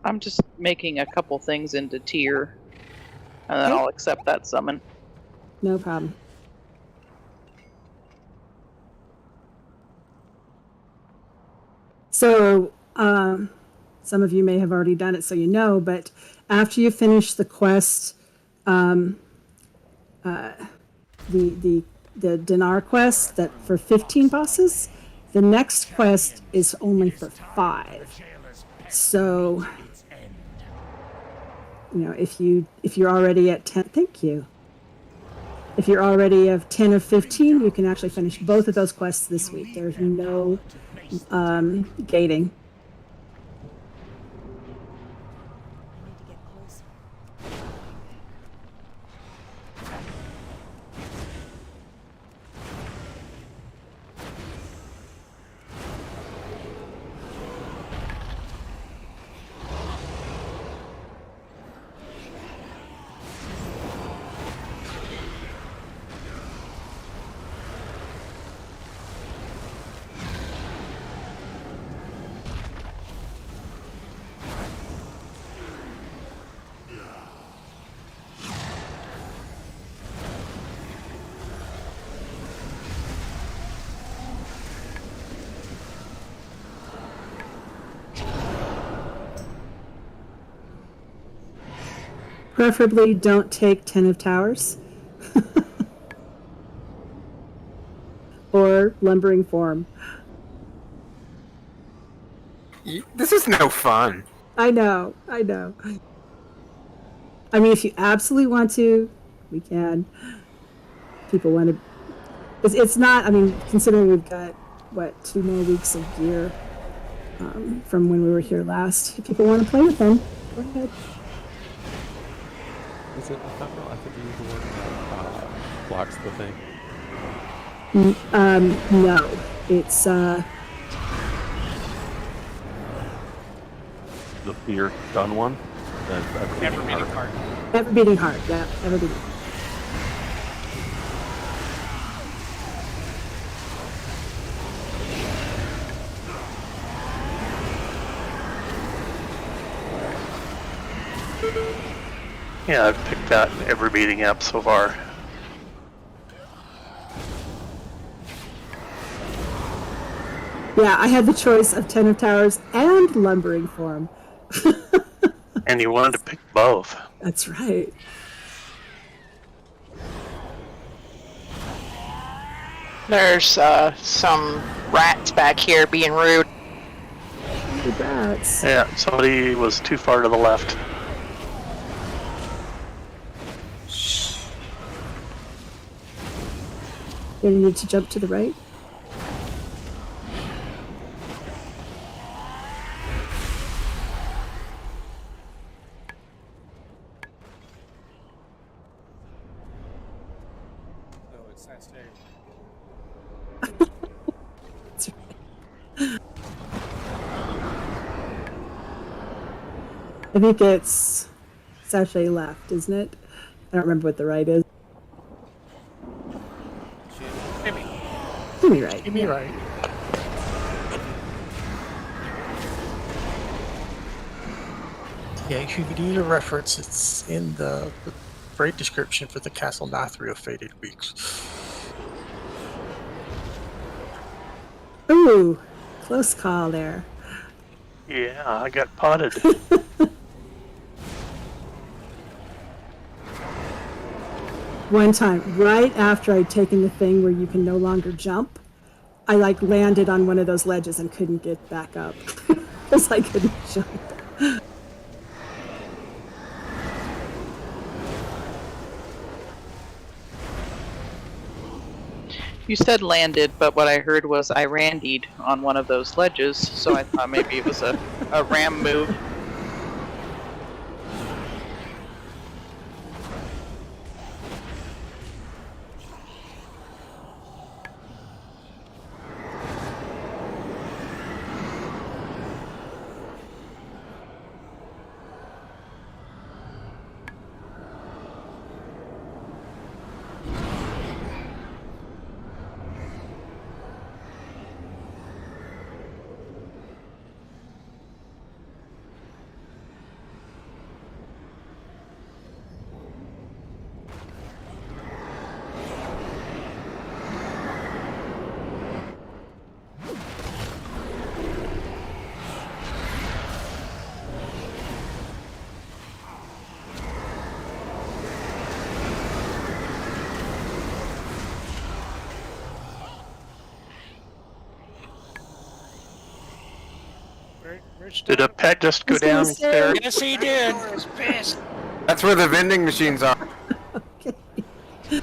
I'm just making a couple things into tier, and then Okay. I'll accept that summon. No problem. So, some of you may have already done it, so you know, but after you finish the quest, the dinar quest that for 15 bosses, the next quest is only for 5. So, if you're already at 10, thank you. If you're already of 10 or 15, you can actually finish both of those quests this week. There's no gating. Preferably don't take 10 of towers. Or lumbering form. This is no fun. I know. I mean, if you absolutely want to, we can. People want to. It's not, I mean, considering we've got, 2 more weeks of gear from when we were here last. If people want to play with them, go ahead. Is it ephemeral? I think you used the word blocks the thing. No. It's, The fear done one? Ever beating heart. ever beating heart. Yeah, ever beating heart. Yeah, I've picked that in every meeting app so far. Yeah, I had the choice of 10 of towers and lumbering form. And you wanted to pick both. That's right. There's some rats back here being rude. The rats. Yeah, somebody was too far to the left. You need to jump to the right. Oh, it's Saturday. That's right. I think it's actually left, isn't it? I don't remember what the right is. Maybe. Give me right. Give me right. Yeah, if you need a reference, it's in the raid description for the Castle Nathrio Faded Weeks. Ooh, close call there. Yeah, I got potted. One time, right after I'd taken the thing where you can no longer jump, I landed on one of those ledges and couldn't get back up because I couldn't jump. You said landed, but what I heard was I randied on one of those ledges, so I thought maybe it was a ram move. Where's Did a pet just go I was gonna down say- there? Yes, he did. That's where the vending machines are. Okay.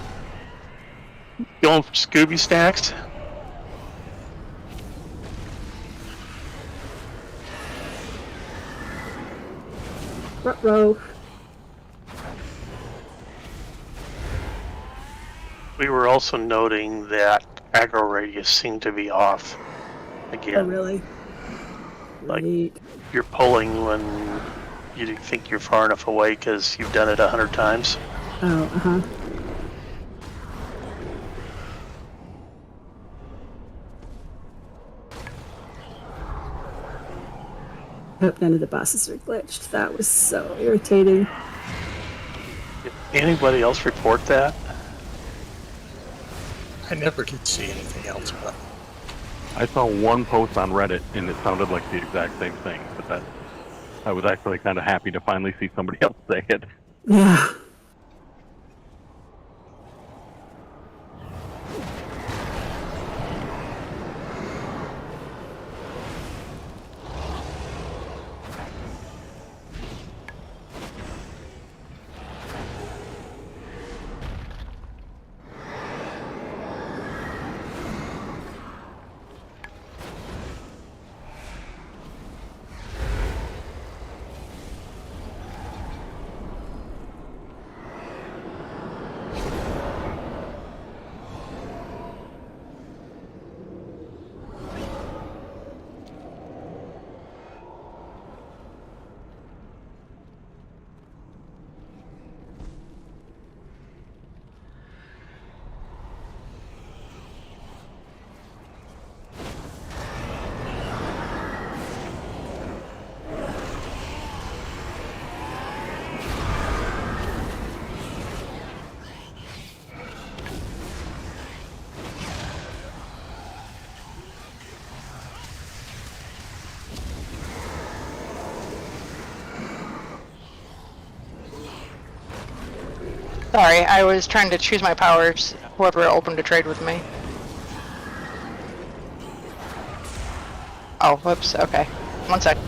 Going for Scooby snacks? Ruh-roh. We were also noting that aggro radius seemed to be off Oh, again. really? Like- Great. You're pulling when you think you're far enough away because you've done it 100 times. Oh, uh-huh. Hope none of the bosses are glitched. That was so irritating. Did anybody else report that? I never did see anything else, but I saw one post on Reddit, and it sounded like the exact same thing. But that I was actually kind of happy to finally see somebody else say it. Yeah. Sorry, I was trying to choose my powers. Whoever opened a trade with me. Oh, whoops. Okay. One sec.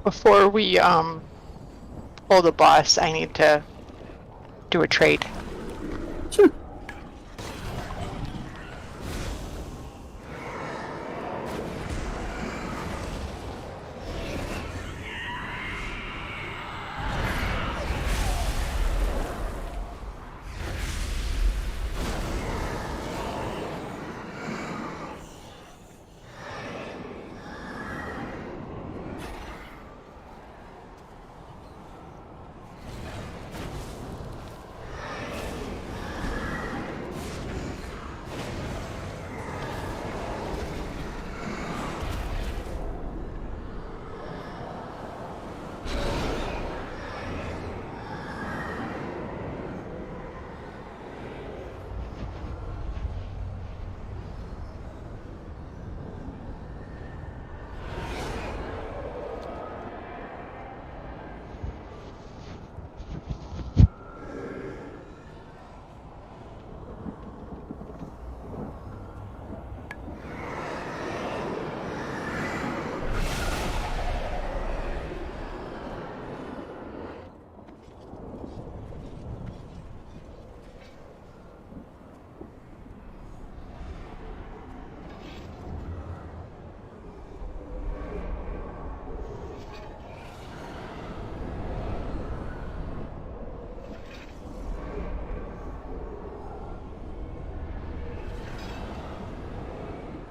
Before we pull the boss, I need to do a trade. Sure.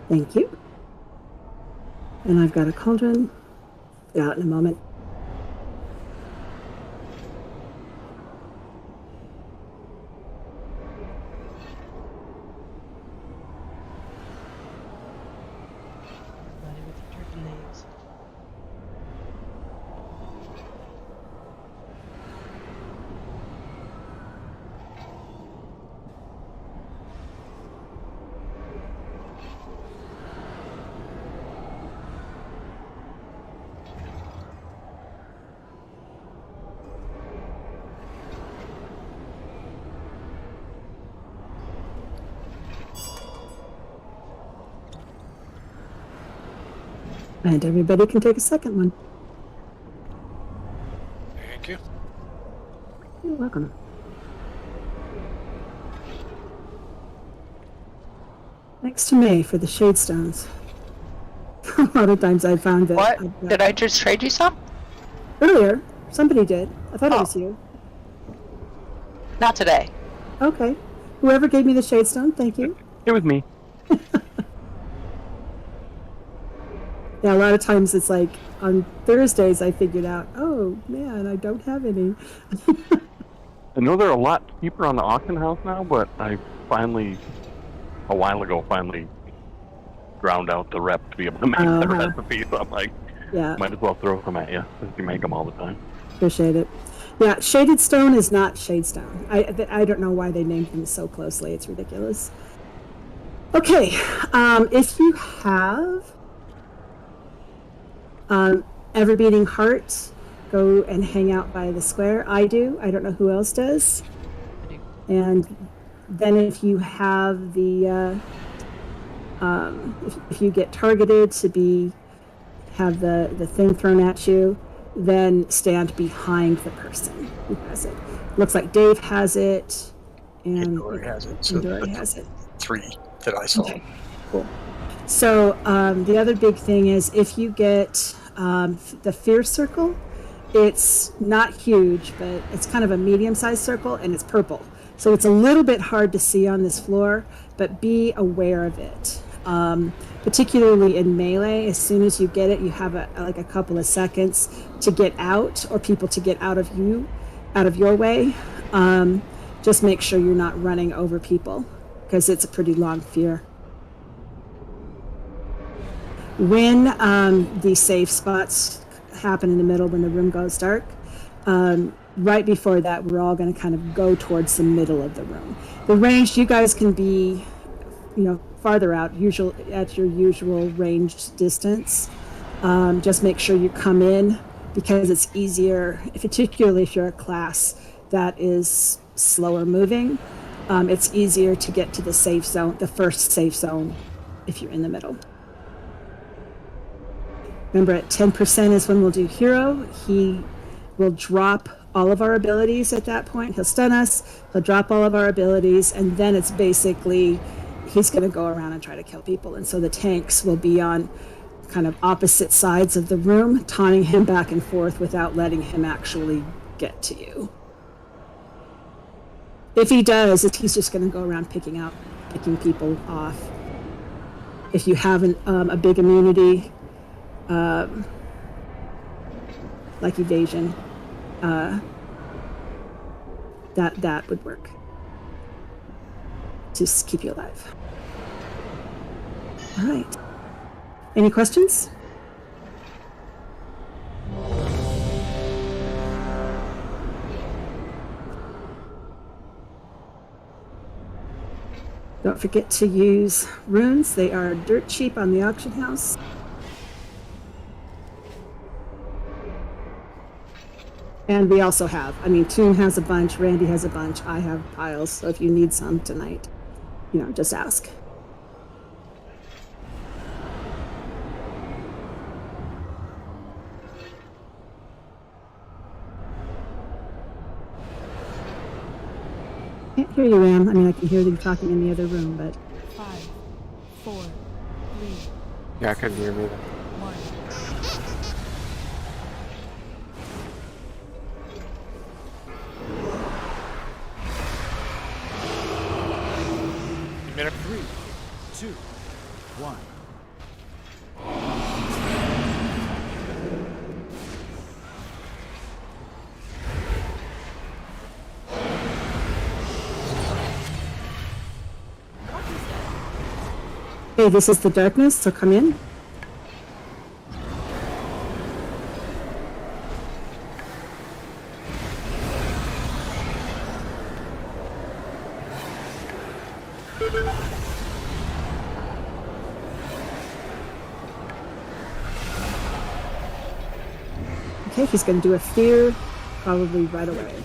Thank you. And I've got a cauldron. Out in a moment. And everybody can take a second one. Thank you. You're welcome. Next to May for the Shade Stones. A lot of times I found that What? Did I just trade you some? earlier somebody did. I thought it Oh. was you. Not today. Okay. Whoever gave me the Shade Stone, thank you. It was me. Yeah, a lot of times it's like on Thursdays I figured out, oh man, I don't have any. I know they're a lot cheaper on the auction house now, but I finally, a while ago, ground out the rep to be able to make that Uh-huh. recipe. So I'm like, Yeah, might as well throw some at you since you make them all the time. appreciate it. Yeah, Shaded Stone is not Shade Stone. I don't know why they named them so closely. It's ridiculous. Okay, if you have Ever Beating Heart, go and hang out by the square. I do. I don't know who else does. And then if you have the if you get targeted to have the thing thrown at you, then stand behind the person who has it. Looks like Dave has it, and Dory has it. So Dory the has it. 3 that I saw. Okay, cool. So the other big thing is if you get the fear circle, it's not huge, but it's kind of a medium-sized circle, and it's purple. So it's a little bit hard to see on this floor, but be aware of it. Particularly in melee, as soon as you get it, you have a couple of seconds to get out, or people to get out of your way. Just make sure you're not running over people, because it's a pretty long fear. When the safe spots happen in the middle, when the room goes dark, right before that, we're all going to kind of go towards the middle of the room. The range, you guys can be, farther out, at your usual ranged distance. Just make sure you come in, because it's easier, particularly if you're a class that is slower moving. It's easier to get to the safe zone, the first safe zone, if you're in the middle. Remember, at 10% is when we'll do hero. He will drop all of our abilities at that point. He'll stun us, he'll drop all of our abilities, and then it's basically he's going to go around and try to kill people. And so the tanks will be on kind of opposite sides of the room, taunting him back and forth without letting him actually get to you. If he does, he's just going to go around picking people off. If you have a big immunity, like evasion, that would work to keep you alive. All right. Any questions? Don't forget to use runes. They are dirt cheap on the auction house. And we also have, Toon has a bunch, Randy has a bunch, I have piles, so if you need some tonight, just ask. Can't hear you, Ram. I can hear them talking in the other room, but... 5, 4, 3, Yeah, I couldn't hear me. 1. Minute. 3, 2, 1. Hey, this is the darkness, so come in. Okay, he's going to do a fear, probably right away.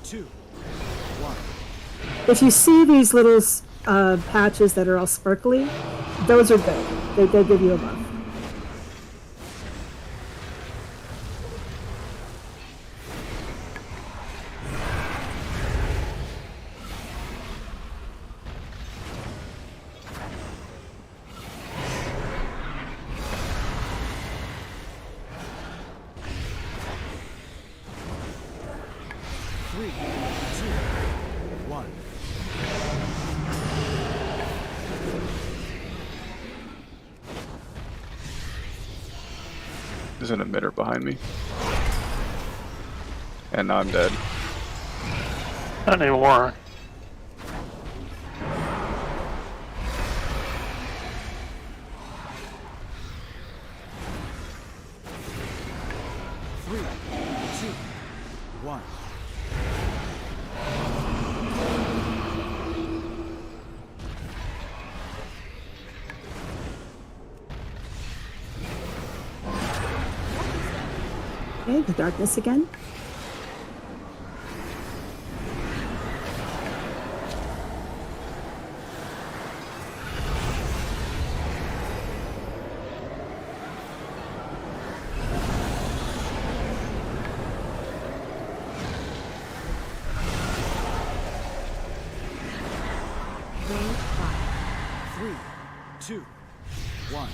2, 1. If you see these little patches that are all sparkly, those are good. They give you a buff. 3, 2, 1. There's an emitter behind me. And now I'm dead. Not anymore. Three, two, one. Okay, the darkness again. Round 5, 3, 2, 1.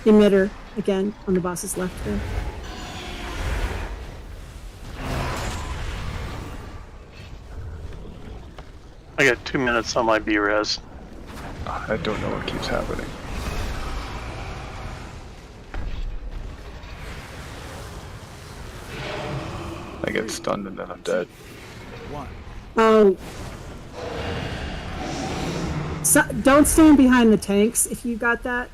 Emitter again on the boss's left there. I got 2 minutes on my B-res. I don't know what keeps happening. I get stunned and then I'm dead. 1. Oh. So, don't stand behind the tanks if you got that.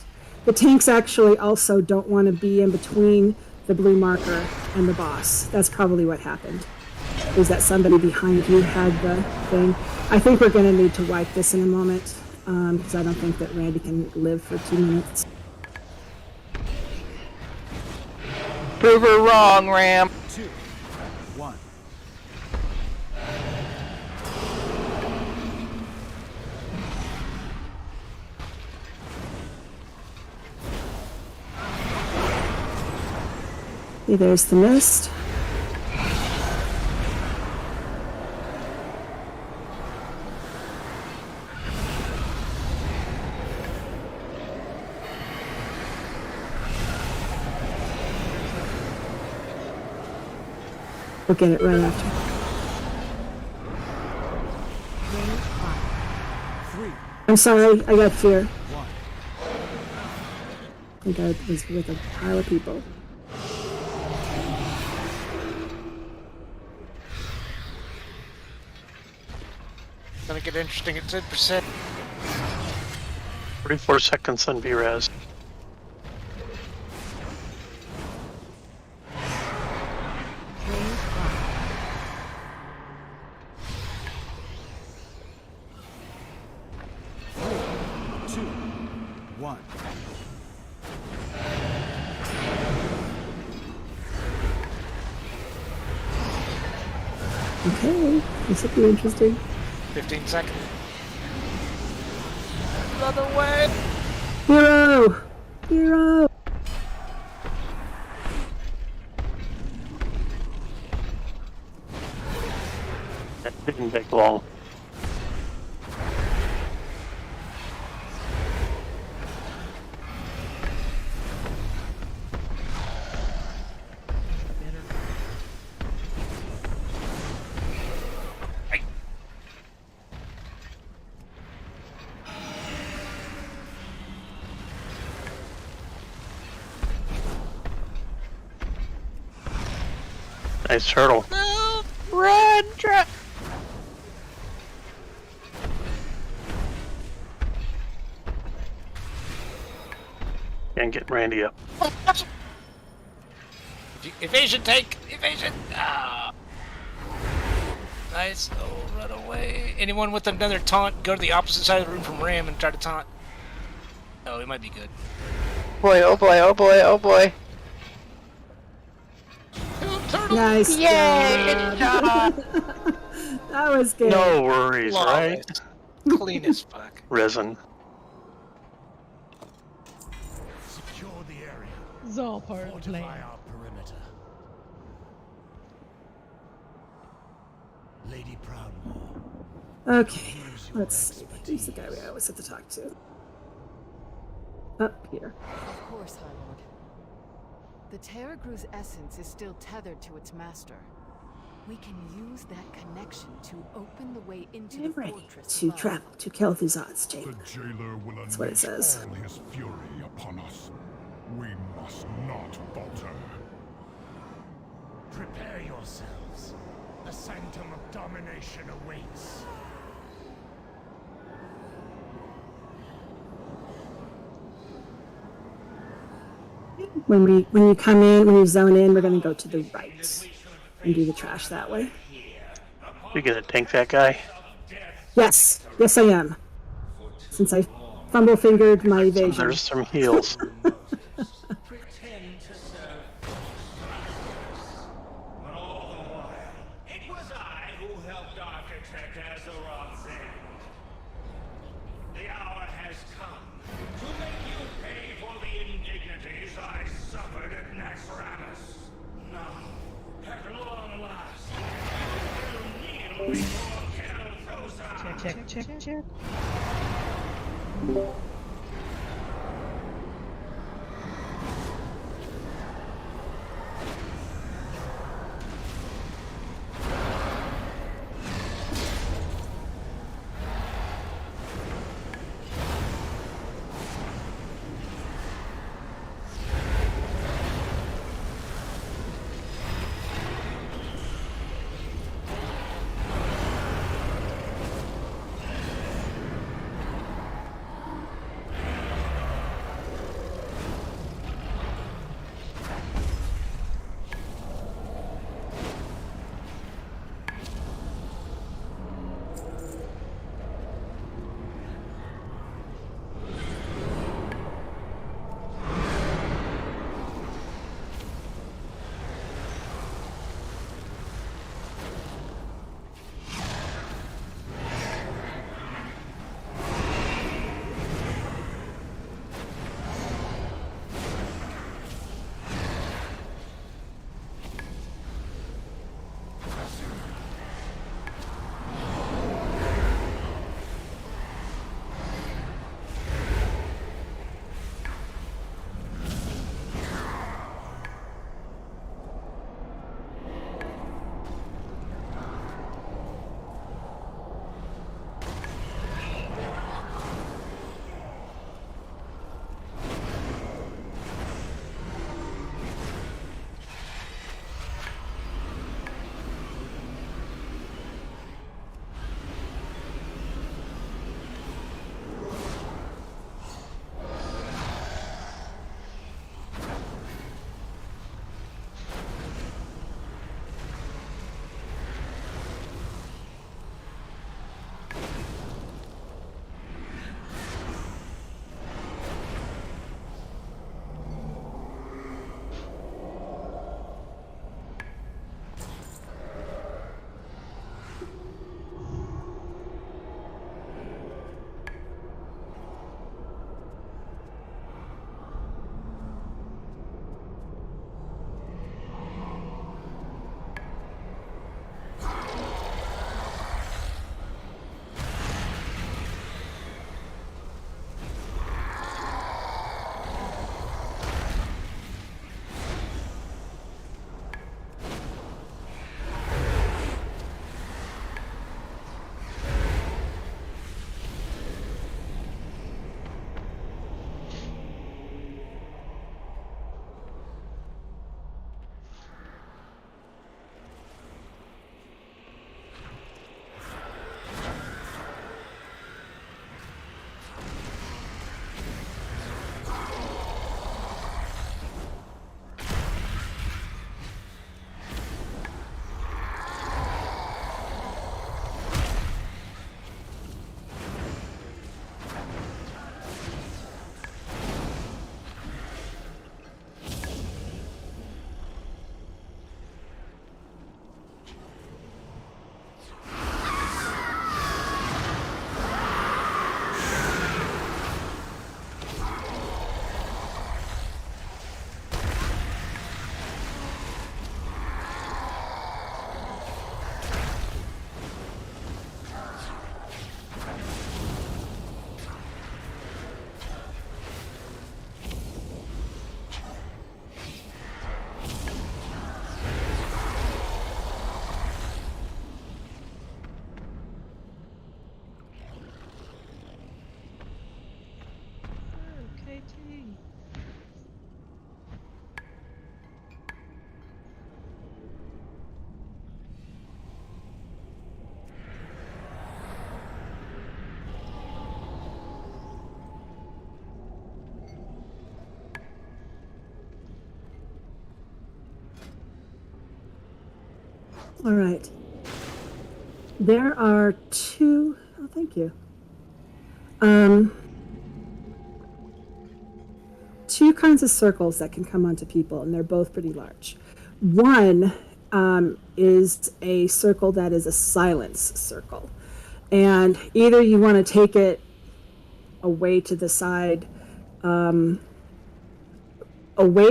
The tanks actually also don't want to be in between the blue marker and the boss. That's probably what happened. Is that somebody behind you had the thing. I think we're going to need to wipe this in a moment, because I don't think that Randy can live for 2 minutes. Prove her wrong, Ram. 2, 1. Okay, there's the mist. We'll get it right after. Round 5, 3, I'm sorry, I got fear. 1. I think I was with a pile of people. Gonna get interesting at 10%. 44 seconds on B-res. Round 5. 3, 2, 1. Okay, this will be interesting. 15 seconds. Another way. Hero! Hero! That didn't take long. Nice turtle. No, run, trap. And get Randy up. Evasion tank! Evasion! Ah. Nice. Oh, run away. Anyone with another taunt, go to the opposite side of the room from Ram and try to taunt. Oh, it might be good. Boy, oh boy, oh boy, oh boy. Nice Yay, job. good job. That was good. No worries, right? Flawless. Clean as fuck. Resin. Secure the area. It's all part of the Fortify plan. our perimeter. Lady Proudmoore. Okay, let's see. Who's the guy we always have to talk to? up here. Of course, High Lord. The Terragru's essence is still tethered to its master. We can use that connection to open the way into I'm the ready fortress to above. travel to Kel'Thuzad's The chamber. jailer will That's what it unleash says. all his fury upon us. We must not falter. Prepare yourselves. The Sanctum of Domination awaits. When you come in, when you zone in, we're gonna go to the right and do the trash that way. You gonna tank that guy? Yes, yes I am. Since I fumble fingered my evasion. There's some heals. It was I who helped architect Azeroth's end. The hour has come to make you pay for the indignities I suffered at Naxxramas. Now, at long last, you kneel before Kel'Thuzad. Check. All right. There are two. Oh, thank you. Two kinds of circles that can come onto people, and they're both pretty large. One is a circle that is a silence circle. And either you want to take it away to the side, away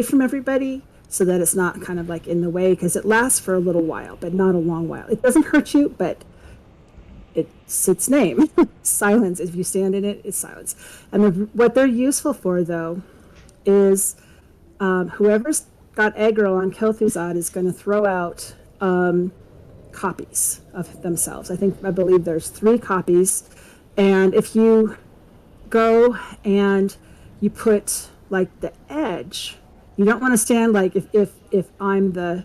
from everybody, so that it's not kind of like in the way, because it lasts for a little while, but not a long while. It doesn't hurt you, but it's its name. Silence. If you stand in it, it's silence. And what they're useful for, though, is whoever's got aggro on Kel'Thuzad is going to throw out copies of themselves. I believe there's 3 copies, and if you go and you put like the edge, you don't want to stand like if I'm the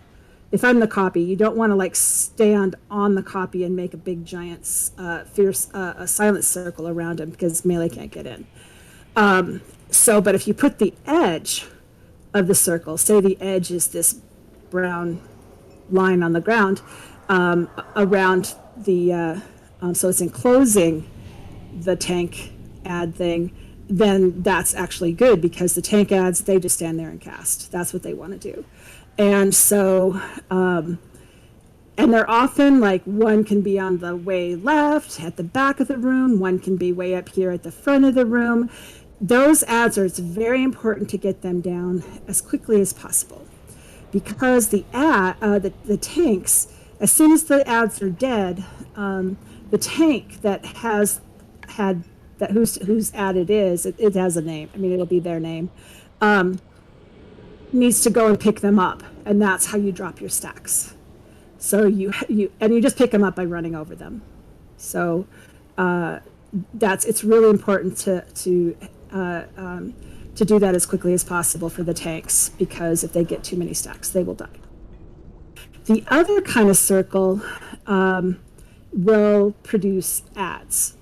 copy, you don't want to like stand on the copy and make a big giant fierce silent circle around him, because melee can't get in. But if you put the edge of the circle, say the edge is this brown line on the ground, around the so it's enclosing the tank ad thing, then that's actually good, because the tank ads, they just stand there and cast. That's what they want to do. And so and they're often like, one can be on the way left at the back of the room, one can be way up here at the front of the room. Those ads it's very important to get them down as quickly as possible, because the tanks, as soon as the ads are dead, the tank that has had that whose ad it is, it has a name. I mean, it'll be their name. Needs to go and pick them up, and that's how you drop your stacks. So you just pick them up by running over them. So it's really important to do that as quickly as possible for the tanks, because if they get too many stacks, they will die. The other kind of circle will produce ads,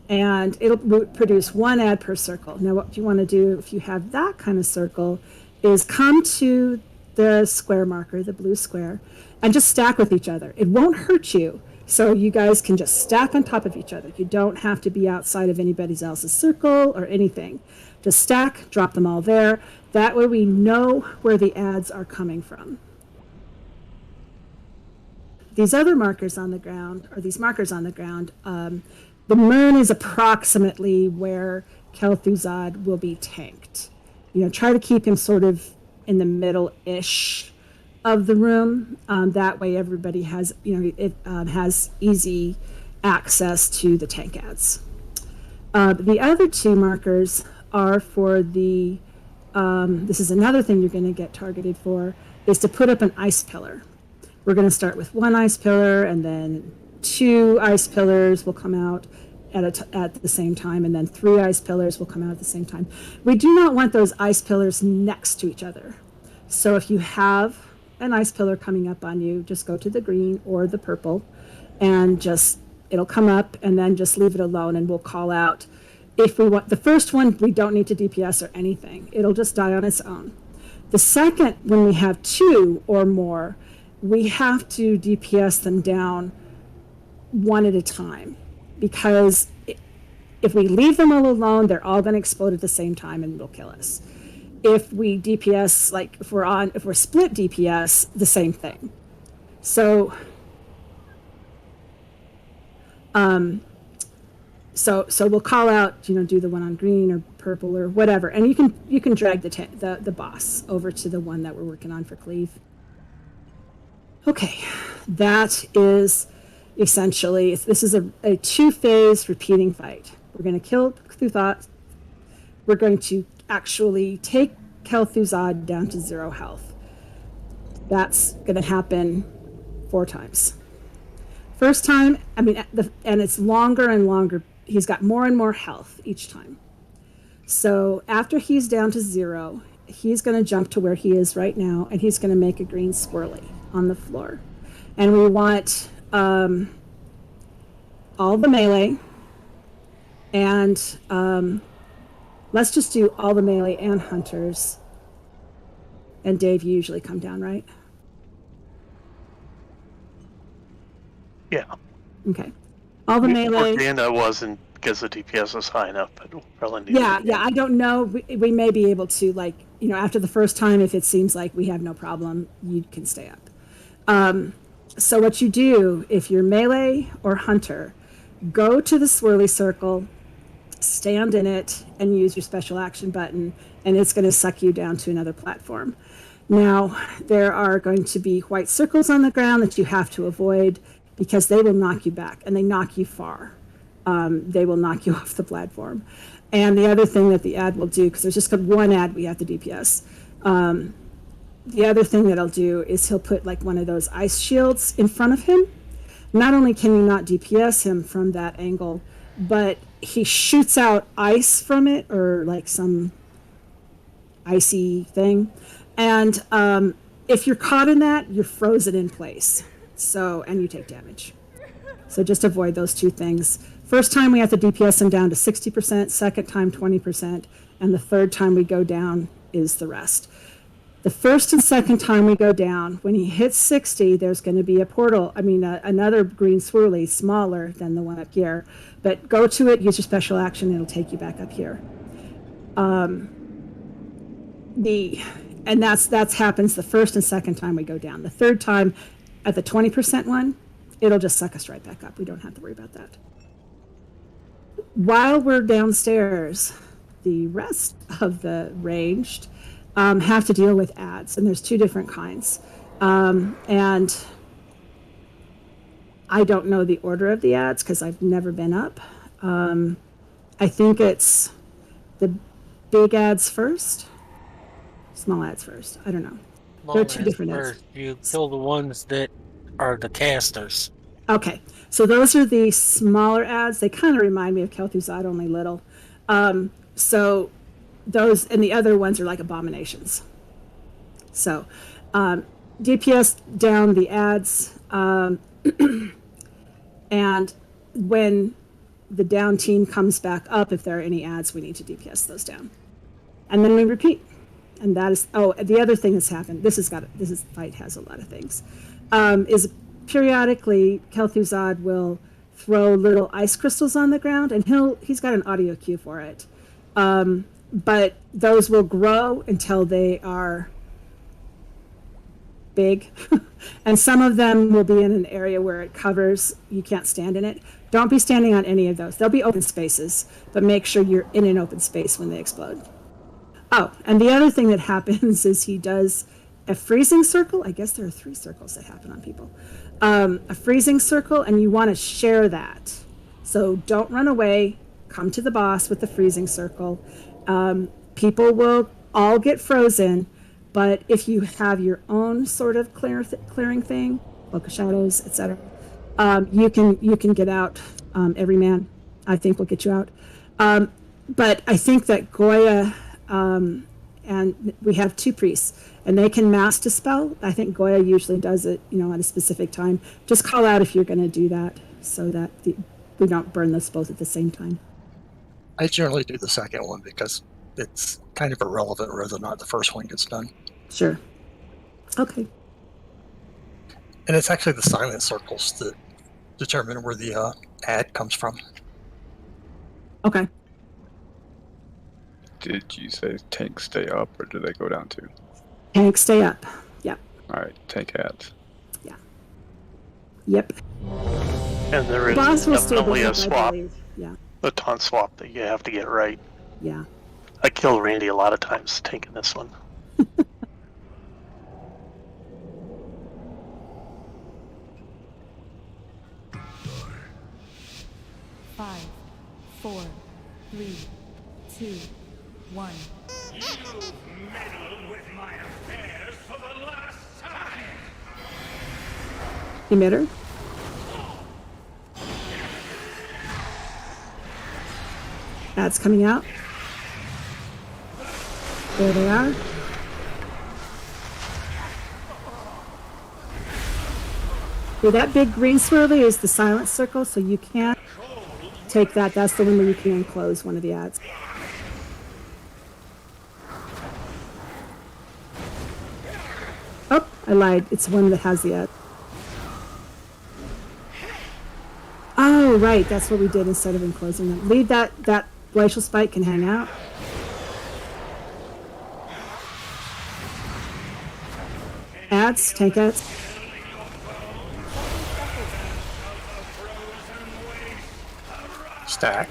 and it'll produce 1 ad per circle. Now, what you want to do if you have that kind of circle is come to the square marker, the blue square, and just stack with each other. It won't hurt you. So you guys can just stack on top of each other. You don't have to be outside of anybody else's circle or anything. Just stack, drop them all there. That way we know where the ads are coming from. These other markers on the ground, the moon is approximately where Kel'Thuzad will be tanked. Try to keep him sort of in the middle-ish of the room. That way everybody has, has easy access to the tank ads. The other 2 markers are for the, this is another thing you're going to get targeted for, is to put up an ice pillar. We're going to start with 1 ice pillar, and then 2 ice pillars will come out at the same time, and then 3 ice pillars will come out at the same time. We do not want those ice pillars next to each other. So if you have an ice pillar coming up on you, just go to the green or the purple, and it'll come up, and then just leave it alone, and we'll call out. If we want the first one, we don't need to DPS or anything. It'll just die on its own. The second, when we have 2 or more, we have to DPS them down 1 at a time, because if we leave them all alone, they're all going to explode at the same time and it'll kill us. If we DPS, like if we're split DPS, the same thing. So so we'll call out, do the one on green or purple or whatever, and you can drag the boss over to the one that we're working on for cleave. Okay, that is essentially, this is a 2-phase repeating fight. We're going to kill Cthulhu. We're going to actually take Kel'Thuzad down to 0 health. That's going to happen 4 times. First time, and it's longer and longer. He's got more and more health each time. So after he's down to 0, he's going to jump to where he is right now, and he's going to make a green swirly on the floor. And we want all the melee, and let's just do all the melee and hunters. And Dave, you usually come down, right? Yeah. Okay. All the melee. Organa wasn't because the DPS was high enough, but we'll probably need Yeah, it again. I don't know. We may be able to, like, after the first time, if it seems like we have no problem, you can stay up. So what you do, if you're melee or hunter, go to the swirly circle, stand in it, and use your special action button, and it's going to suck you down to another platform. Now, there are going to be white circles on the ground that you have to avoid because they will knock you back, and they knock you far. They will knock you off the platform. And the other thing that the ad will do, because there's just one ad we have to DPS, the other thing that I'll do is he'll put like one of those ice shields in front of him. Not only can you not DPS him from that angle, but he shoots out ice from it, or like some icy thing. And if you're caught in that, you're frozen in place. And you take damage. So just avoid those two things. First time we have to DPS him down to 60%, second time 20%, and the third time we go down is the rest. The first and second time we go down, when he hits 60, there's going to be a portal. Another green swirly, smaller than the one up here. But go to it, use your special action, and it'll take you back up here. And that's happens the first and second time we go down. The third time, at the 20% one, it'll just suck us right back up. We don't have to worry about that. While we're downstairs, the rest of the ranged have to deal with ads, and there's two different kinds. And I don't know the order of the ads because I've never been up. I think it's the big ads first, small ads first. I don't know. There are two different ads. You kill the ones that are the casters. Okay, so those are the smaller ads. They kind of remind me of Kel'Thuzad, only little. So those, and the other ones are like abominations. So DPS down the ads, and when the down team comes back up, if there are any ads, we need to DPS those down. And then we repeat. And that is, the other thing that's happened, this fight has a lot of things, is periodically Kel'Thuzad will throw little ice crystals on the ground, and he's got an audio cue for it. But those will grow until they are big. And some of them will be in an area where it covers, you can't stand in it. Don't be standing on any of those. They'll be open spaces, but make sure you're in an open space when they explode. Oh, and the other thing that happens is he does a freezing circle. I guess there are 3 circles that happen on people. A freezing circle, and you want to share that. So don't run away. Come to the boss with the freezing circle. People will all get frozen, but if you have your own sort of clearing thing, Book of Shadows, etc., you can get out. Every man, I think, will get you out. But I think that Goya, and we have 2 priests, and they can mass dispel. I think Goya usually does it, at a specific time. Just call out if you're going to do that, so that we don't burn those both at the same time. I generally do the second one because it's kind of irrelevant whether or not the first one gets done. Sure. Okay. And it's actually the silent circles that determine where the ad comes from. Okay. Did you say tanks stay up, or do they go down too? Tanks stay up. Yep. Alright, tank ads. Yeah. Yep. And there is Boss will still definitely go a up, I swap, believe. Yeah. a taunt swap that you have to get right. Yeah. I kill Randy a lot of times taking this one. 5, 4, 3, 2, 1. You've meddled with my affairs for the last time! Emitter. That's coming out. There they are. Okay, that big green swirly is the silent circle, so you can't take that. That's the one where you can close one of the ads. Oh, I lied. It's one that has the ad. Oh, right. That's what we did instead of enclosing them. Leave that glacial spike can hang out. Ads, tank ads. Stack.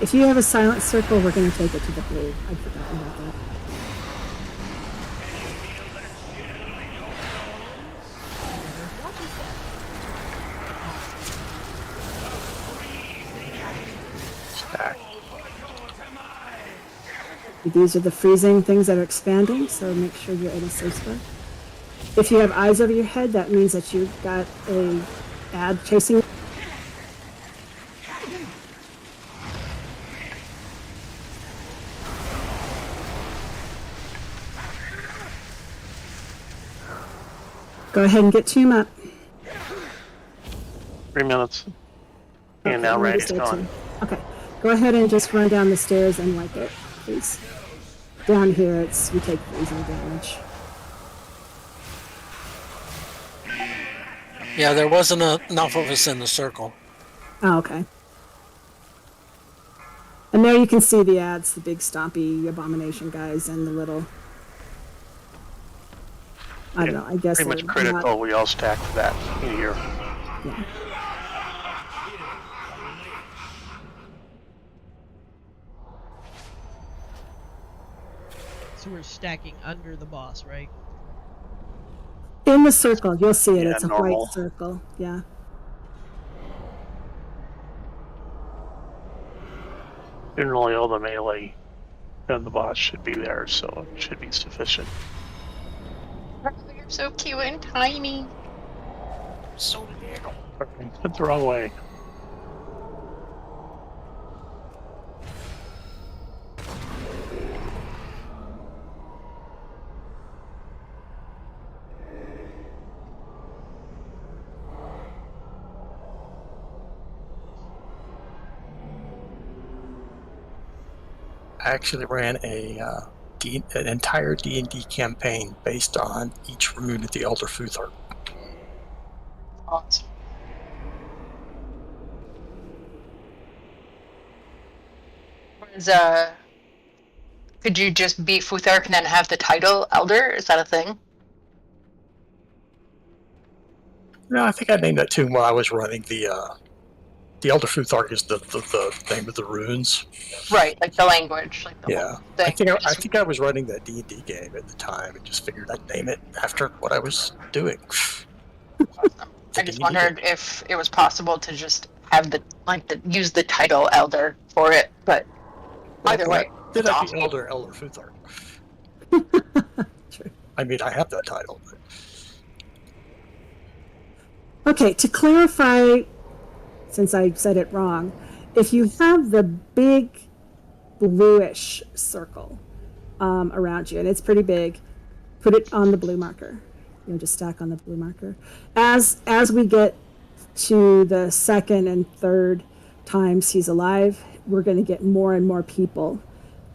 If you have a silent circle, we're going to take it to the blue. I'd forgotten about that. Stack. These are the freezing things that are expanding, so make sure you're in a safe spot. If you have eyes over your head, that means that you've got a ad chasing you. Go ahead and get Tomb up. 3 minutes. And now Raid is gone. Okay. Go ahead and just run down the stairs and wipe it, please. Down here, we take freezing damage. Yeah, there wasn't enough of us in the circle. Oh, okay. And there you can see the ads, the big stompy abomination guys and the little... I don't know, I guess... Pretty much critical we all stack for that in here. Yeah. So we're stacking under the boss, right? In the circle, you'll see it. Yeah, it's a normal. white circle. Yeah. Generally, all the melee and the boss should be there, so it should be sufficient. You're so cute and tiny. So little. Went the wrong way. I actually ran an entire D&D campaign based on each rune of the Elder Futhark. Awesome. Could you just be Futhark and then have the title Elder? Is that a thing? No, I think I named that tune while I was running the Elder Futhark is the name of the runes. Right, like the language. Like the Yeah, I think I was running that D&D game at the time and just figured I'd name it after what I was doing. Awesome. I just wondered if it was possible to just have use the title Elder for it, but either way, Did it's I awesome. be Elder Futhark? I mean, I have that title. But... Okay, to clarify, since I said it wrong, if you have the big bluish circle around you, and it's pretty big, put it on the blue marker. You know, just stack on the blue marker. As we get to the second and third times he's alive, we're going to get more and more people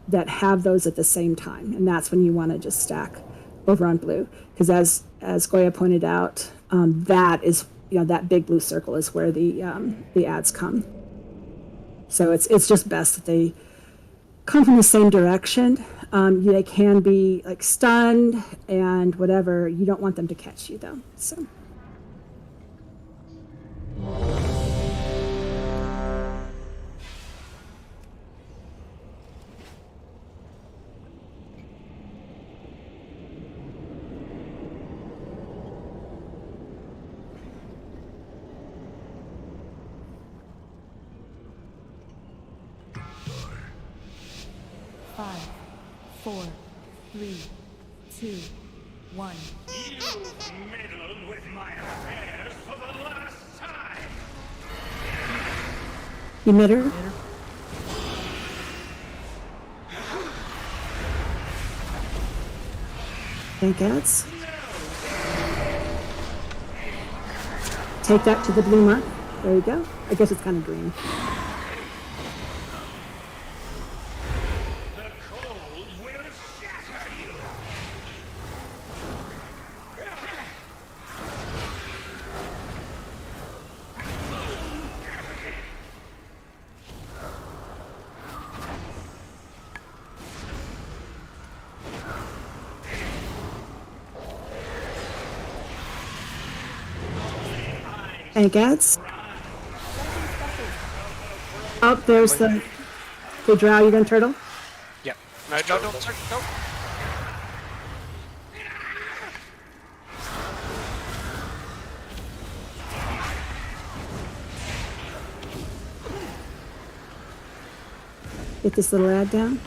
that have those at the same time, and that's when you want to just stack over on blue, because as Goya pointed out, that is, you know, that big blue circle is where the ads come. So it's just best that they come from the same direction. They can be like stunned and whatever. You don't want them to catch you though. So. Five, 4, 3, 2, 1. You meddled with my affairs for the last time. Emitter. Tank adds. Take that to the blue mark. There you go. I guess it's kind of green. Tank adds. Oh, there's the drow. You gonna turtle? Yep. No, don't start. No. Get this little ad down.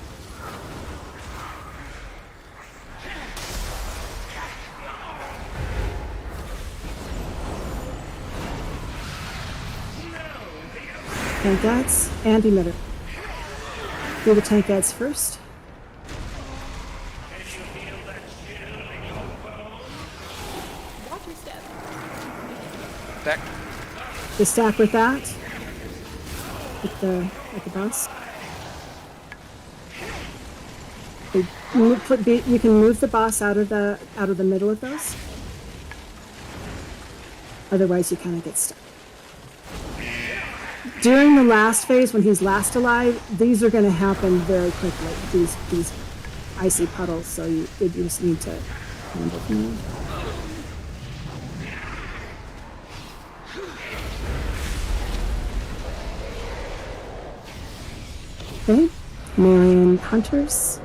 Tank adds and emitter. Do the tank adds first. Watch your step. Back. The stack with that. With the boss. You can move the boss out of the middle of those. Otherwise, you kind of get stuck. During the last phase, when he's last alive, these are going to happen very quickly. These icy puddles, so you just need to handle them. Okay, Marion Hunters.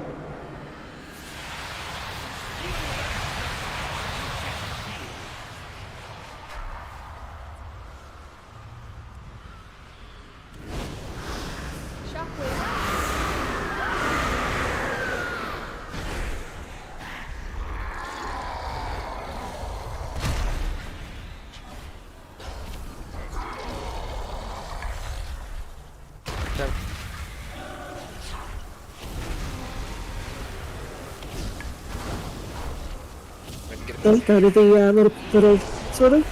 Okay, go to the little sort of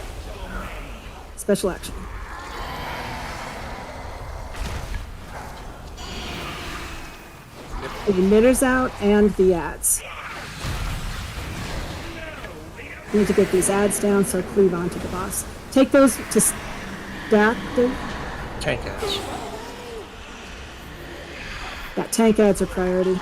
special action. The emitters out and the ads. You need to get these ads down, so cleave onto the boss. Take those to stack the Tank ads. Yeah, tank ads are priority.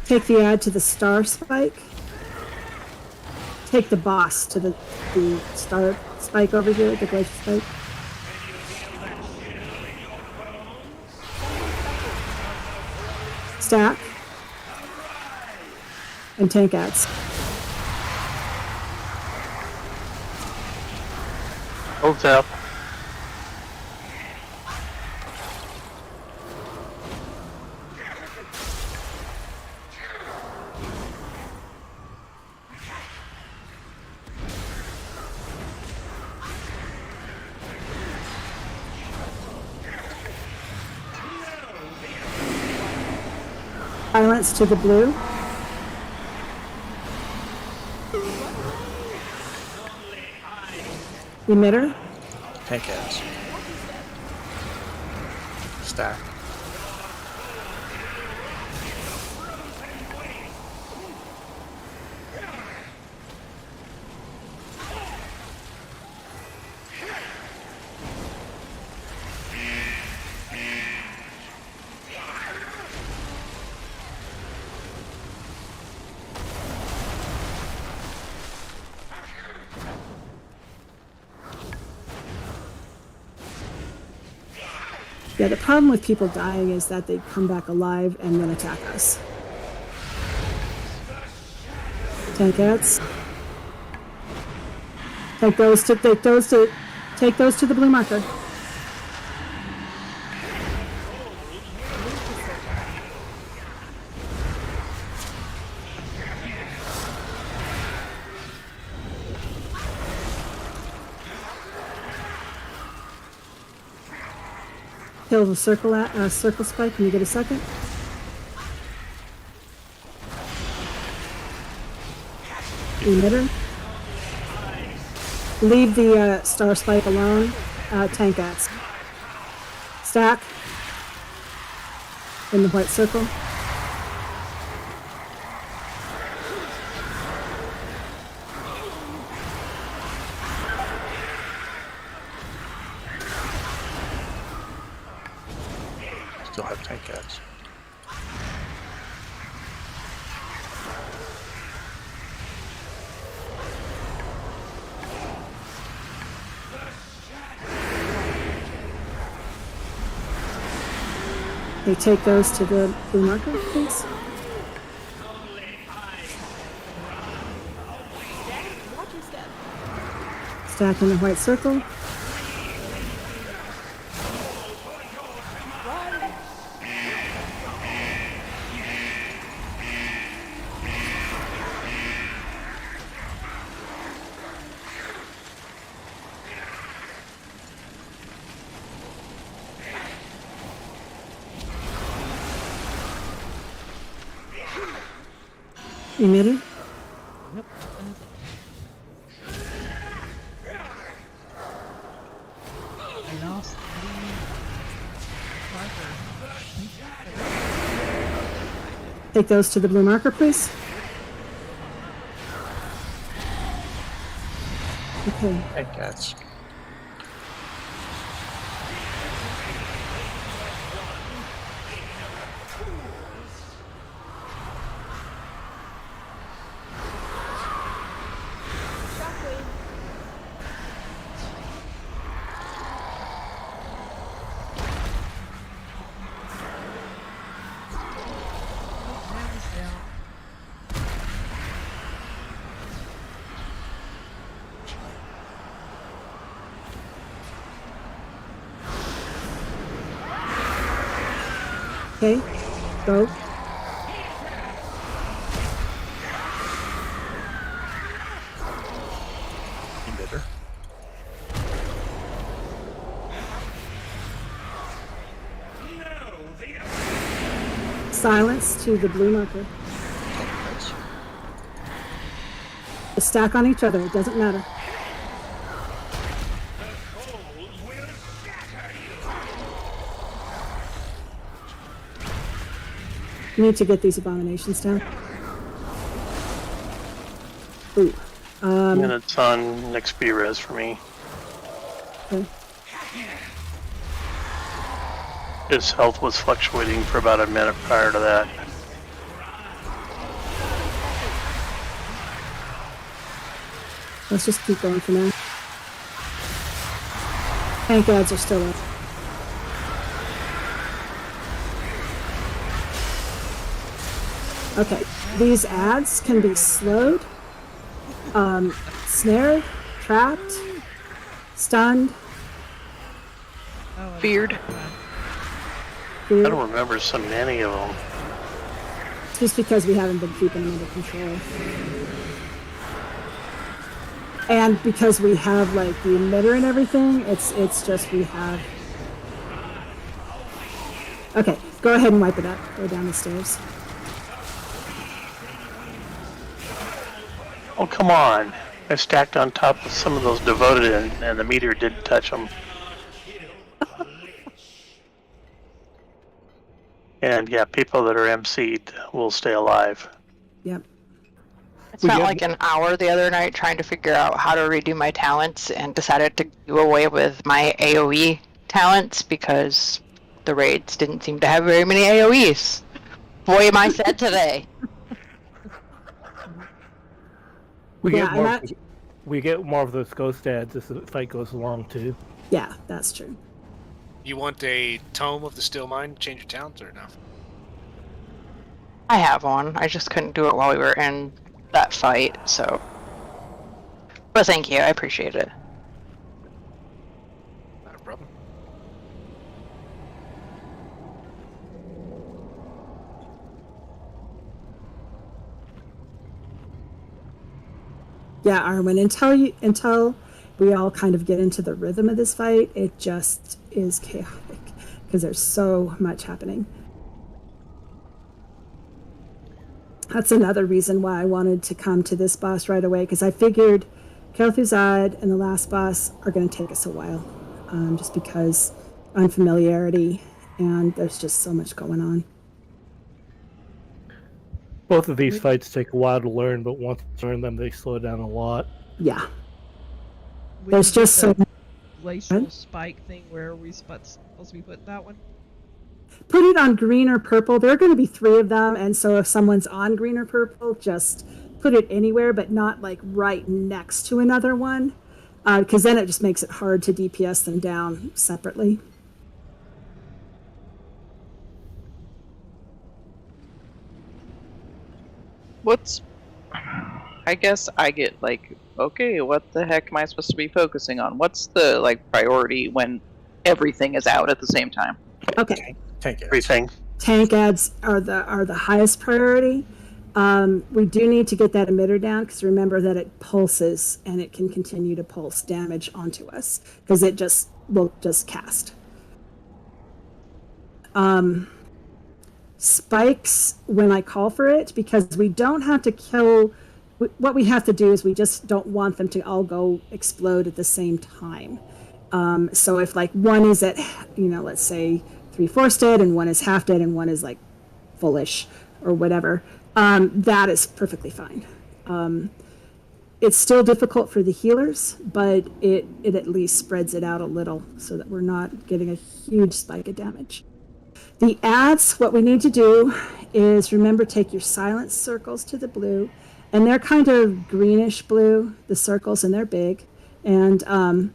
Take the ad to the star spike. Take the boss to the star spike over here, the glacier spike. Stack. And tank ads. Hold tap. Silence to the blue. Emitter. Tank ads. Stack. Yeah, the problem with people dying is that they come back alive and then attack us. Tank ads. Take those to the blue marker. Kill the circle spike when you get a second. Emitter. Leave the star spike alone. Tank ats. Stack. In the white circle. Still have tank cats. Okay, take those to the blue marker, please. Stack in the white circle. Emitter. Yep. I lost the marker. Take those to the blue marker, please. Okay. Tank cats. Okay, go. Emitter. Silence to the blue marker. Just stack on each other, it doesn't matter. You need to get these abominations down. Ooh. Minutes on next B-res for me. Okay. His health was fluctuating for about a minute prior to that. Let's just keep going for now. Tank ads are still up. Okay, these ads can be slowed, snared, trapped, stunned, Feared. I don't remember so many of them. just because we haven't been keeping them under control. And because we have like the emitter and everything, it's just we have. Okay, go ahead and wipe it up. Go down the stairs. Oh, come on. I stacked on top of some of those devoted and the meteor didn't touch them. And yeah, people that are MC'd will stay alive. Yep. I spent like an hour the other night trying to figure out how to redo my talents and decided to do away with my AoE talents because the raids didn't seem to have very many AoEs. Boy, am I sad today. We Yeah, get more. and that- We get more of those ghost ads as the fight goes along too. Yeah, that's true. You want a Tome of the Still Mind? Change your talents or no? I have one. I just couldn't do it while we were in that fight, so. But thank you, I appreciate it. Not a problem. Yeah, Arwen, until we all kind of get into the rhythm of this fight, it just is chaotic. because there's so much happening. That's another reason why I wanted to come to this boss right away, because I figured Kel'Thuzad and the last boss are going to take us a while, just because unfamiliarity, and there's just so much going on. Both of these fights take a while to learn, but once you learn them, they slow down a lot. Yeah. We There's did just so the glacial spike thing. Where are we supposed to be putting that one? Put it on green or purple. There are going to be 3 of them, and so if someone's on green or purple, just put it anywhere, but not like right next to another one, because then it just makes it hard to DPS them down separately. I guess I get like, okay, what the heck am I supposed to be focusing on? What's the like priority when everything is out at the same time? Okay. Tank everything. Tank ads are the highest priority. We do need to get that emitter down, because remember that it pulses and it can continue to pulse damage onto us, because it will just cast. Spikes when I call for it, because we don't have to kill. What we have to do is we just don't want them to all go explode at the same time. So if like one is at, let's say 3/4 dead, and one is half dead, and one is like fullish or whatever, that is perfectly fine. It's still difficult for the healers, but it at least spreads it out a little so that we're not getting a huge spike of damage. The ads, what we need to do is remember, take your silence circles to the blue, and they're kind of greenish blue, the circles, and they're big. And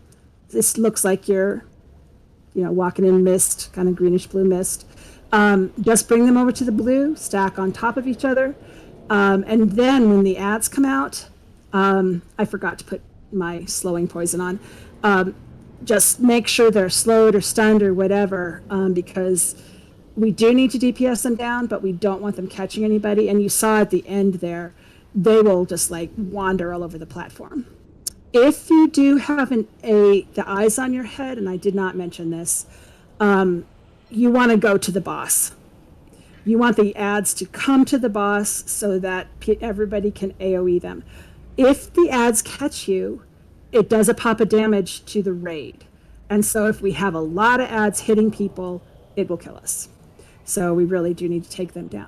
this looks like you're, walking in mist, kind of greenish blue mist. Just bring them over to the blue, stack on top of each other. And then when the ads come out, I forgot to put my slowing poison on. Just make sure they're slowed or stunned or whatever, because we do need to DPS them down, but we don't want them catching anybody. And you saw at the end there, they will just like wander all over the platform. If you do have the eyes on your head, and I did not mention this, you want to go to the boss. You want the ads to come to the boss so that everybody can AoE them. If the ads catch you, it does a pop of damage to the raid. And so if we have a lot of ads hitting people, it will kill us. So we really do need to take them down.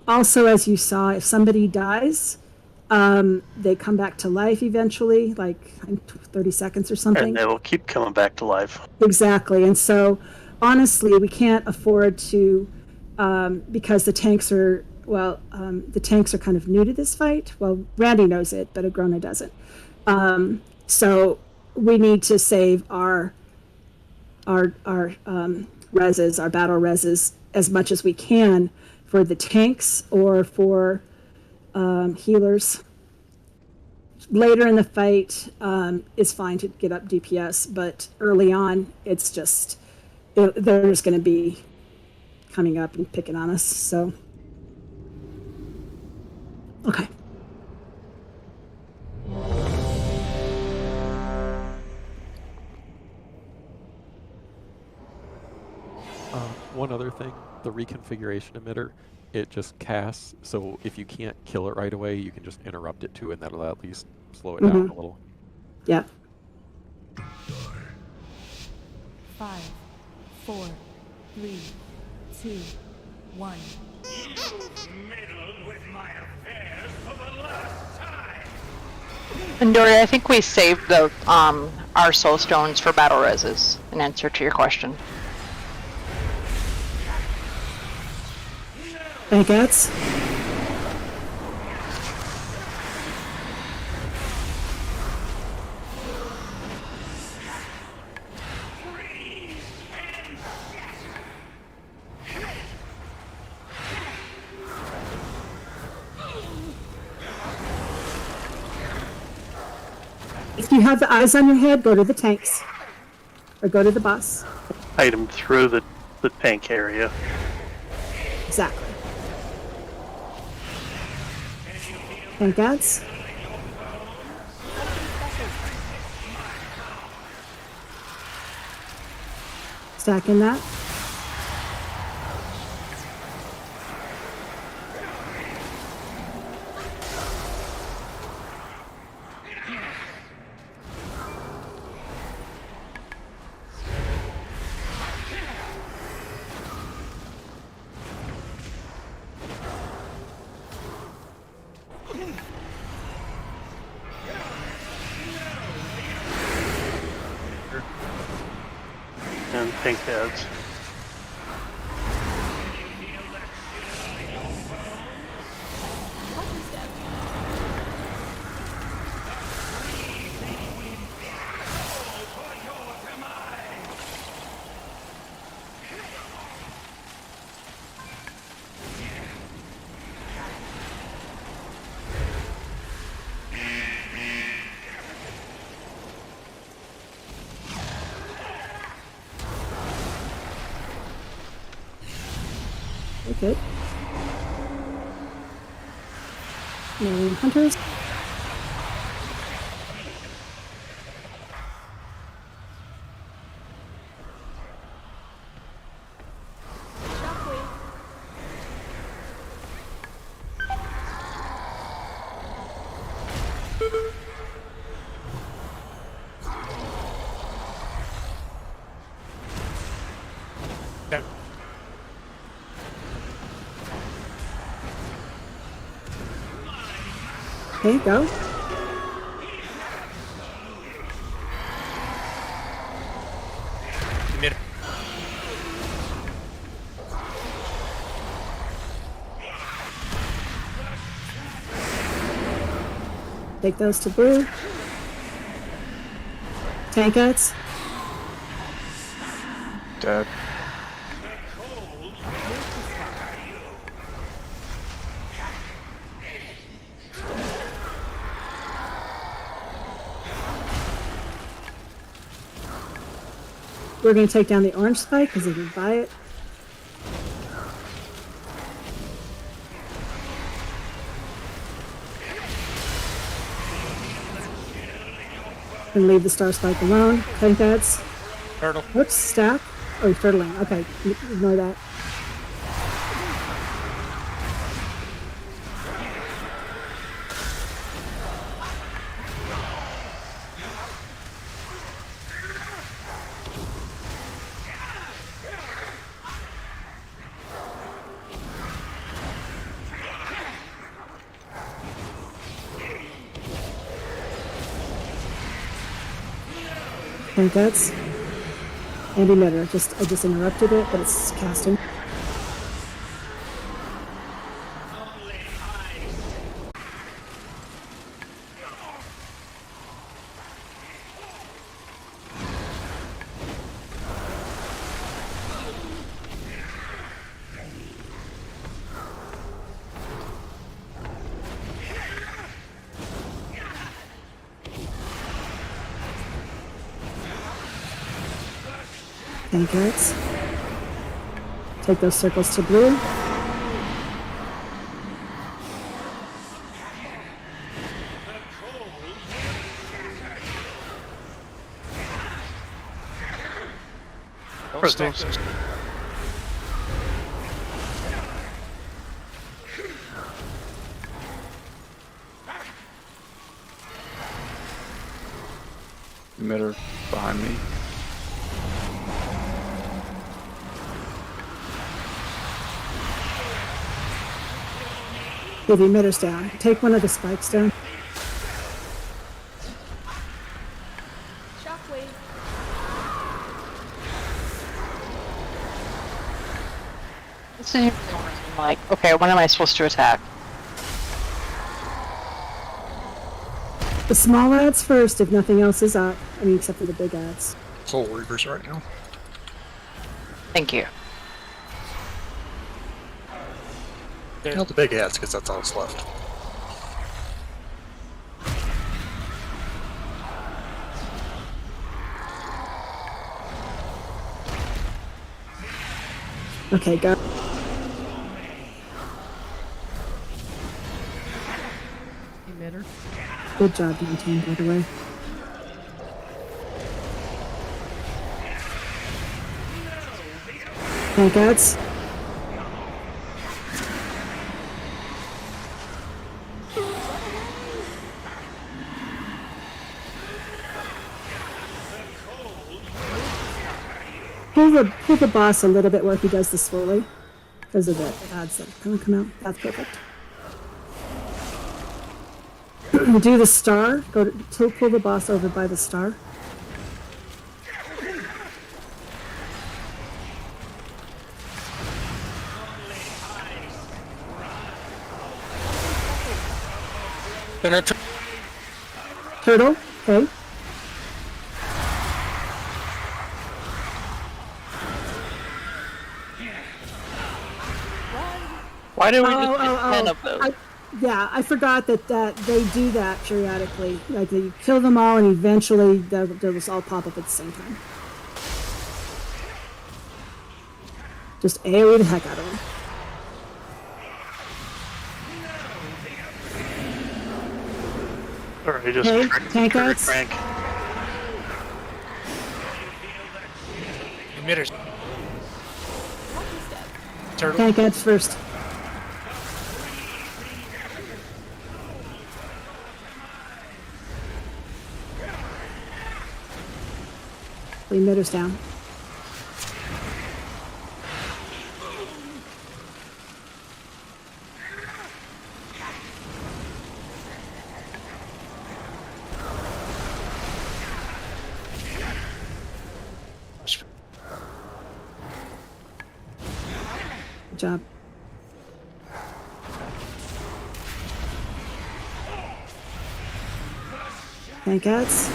Also, as you saw, if somebody dies, they come back to life eventually, like 30 seconds or something. And they will keep coming back to life. Exactly. And so, honestly, we can't afford to, because the tanks are, the tanks are kind of new to this fight. Well, Randy knows it, but Agrona doesn't. So we need to save our reses, our battle reses, as much as we can for the tanks or for healers. Later in the fight, it's fine to get up DPS, but early on, it's just, they're just going to be coming up and picking on us, so. Okay. One other thing, the reconfiguration emitter, it just casts, so if you can't kill it right away, you can just interrupt it too, and that'll at least slow it down a little. Yeah. 5, 4, 3, 2, 1. Meddled with my affairs for the last time. And Dory, I think we saved the our soul stones for battle reses, in answer to your question. Baguettes. If you have the eyes on your head, go to the tanks. Or go to the boss. Hide them through the tank area. Exactly. Tank ads. Stacking that. And pink heads. Okay. No hunters. Okay, go. Emitter. Take those to blue. Tankettes. Dead. We're going to take down the orange spike because he didn't buy it. And leave the star spike alone. Tankettes. Turtle. Whoops, stack. Oh, he's turtling. Okay, ignore that. Tankettes. And emitter. I just interrupted it, but it's casting. Tankettes. Take those circles to blue. Crystals. Emitter behind me. Give the emitters down. Take one of the spikes down. Shockwave. This is like, okay, when am I supposed to attack? The small ads first, if nothing else is up. I mean, except for the big ads. Soul Reavers right now. Thank you. Not the big ads, because that's all that's left. Okay, go. Emitter. Good job, 19, by the way. Tank ads. Pull the boss a little bit where he does the swirly, because of the ads that kind of come out. That's perfect. Do the star. Pull the boss over by the star. Turtle. Okay. Why do we just get 10 of those? I forgot that they do that periodically. Like you kill them all, and eventually they'll all pop up at the same time. Just AoE the heck out of them. Or he just tank ads. Emitters. Turtle. Tank ads first. The emitters down. Good job. Tank ads.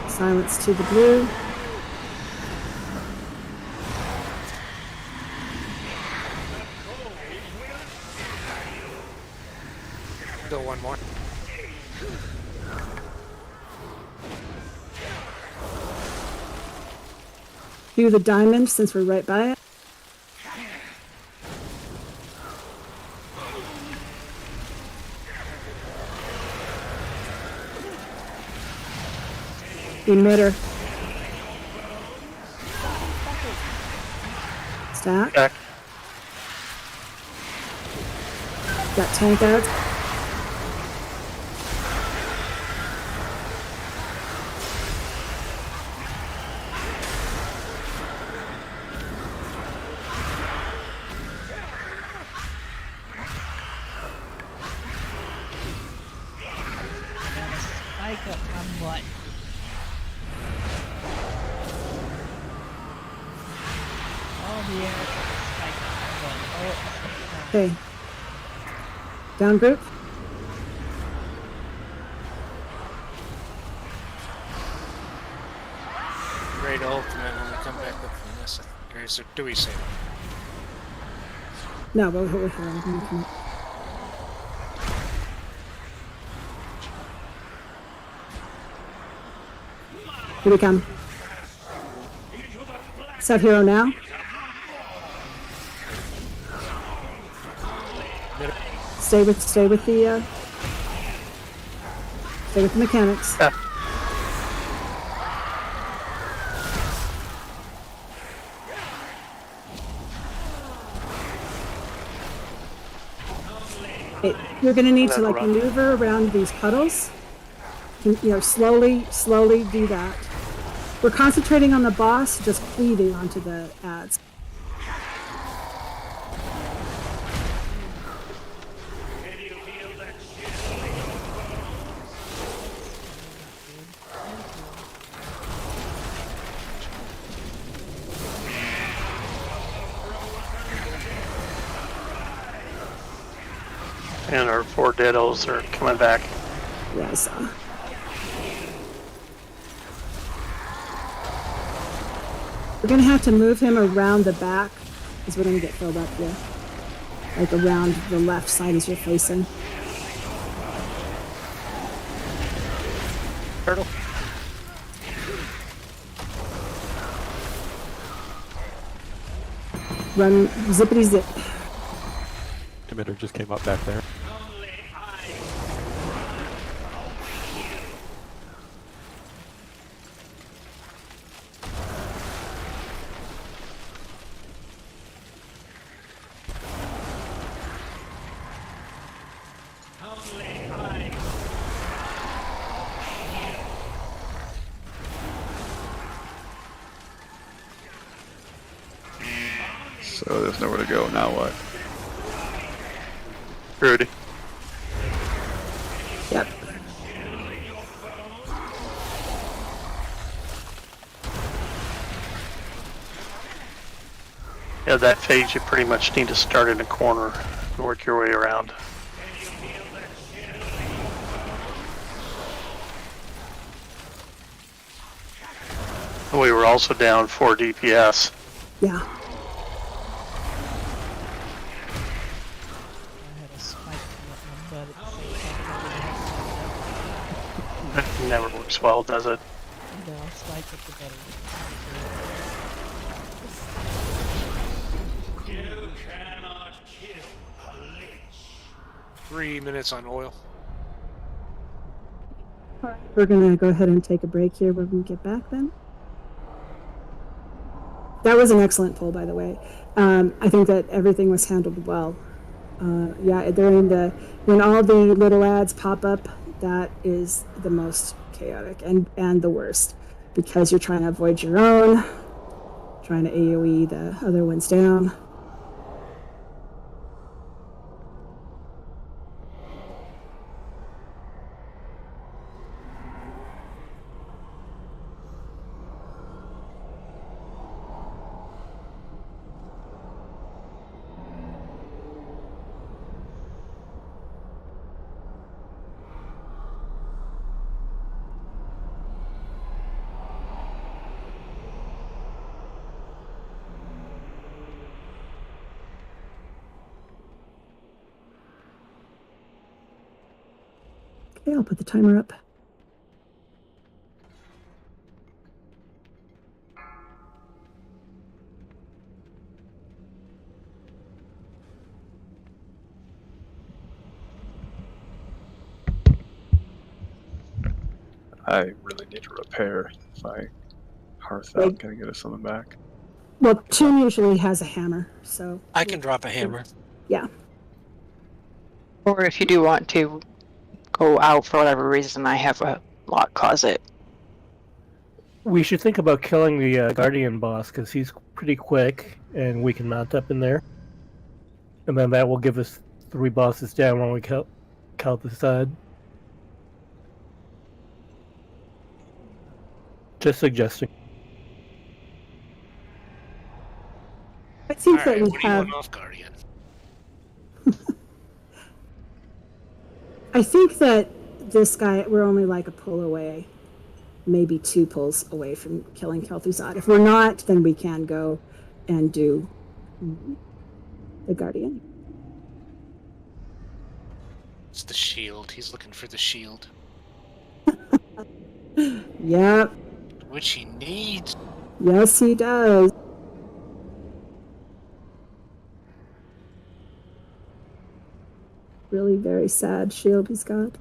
Silence to the blue. Go one more. Do the diamond since we're right by it. Emitter. Stack. Back. Got tank ads. Spike up on what? All the air spike up on what? Okay. Down group. Raid ultimate when we come back up from this. Okay, so do we save? No, but we're here. I'm gonna come up. Here we come. Set hero now. Stay with the mechanics. You're going to need to like maneuver around these puddles. You know, slowly do that. We're concentrating on the boss, just cleaving onto the ads. And our 4 deados are coming back. Yeah, I saw. We're gonna have to move him around the back, because we're gonna get filled up here. Like around the left side as you're facing. Turtle. Run zippity zip. Emitter just came up back there. Oh, there's nowhere to go. Now what? Rudy. Yep. Yeah, that phase you pretty much need to start in a corner and work your way around. And we were also down 4 DPS. Yeah. I had a spike come up my butt at the same time. That never works well, does it? No, spike at the better. You cannot kill a lich. 3 minutes on oil. We're gonna go ahead and take a break here when we get back then. That was an excellent poll, by the way. I think that everything was handled well. Yeah, when all the little ads pop up, that is the most chaotic and the worst, because you're trying to avoid your own, trying to AoE the other ones down. Okay, I'll put the timer up. I really need to repair my hearth out. Can I get us something back? Well, Toon usually has a hammer, so I can drop a hammer. yeah. Or if you do want to go out for whatever reason, I have a lock closet. We should think about killing the Guardian boss, because he's pretty quick, and we can mount up in there. And then that will give us 3 bosses down when we kill the side. Just suggesting. I think All that right, we what are you have. on off Guardian? I think that this guy, we're only like a pull away, maybe 2 pulls away from killing Kel'Thuzad. If we're not, then we can go and do the Guardian. It's the shield. He's looking for the shield. Yep. Which he needs. Yes, he does. Really very sad shield he's got.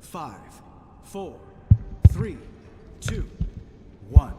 5, 4, 3, 2, 1.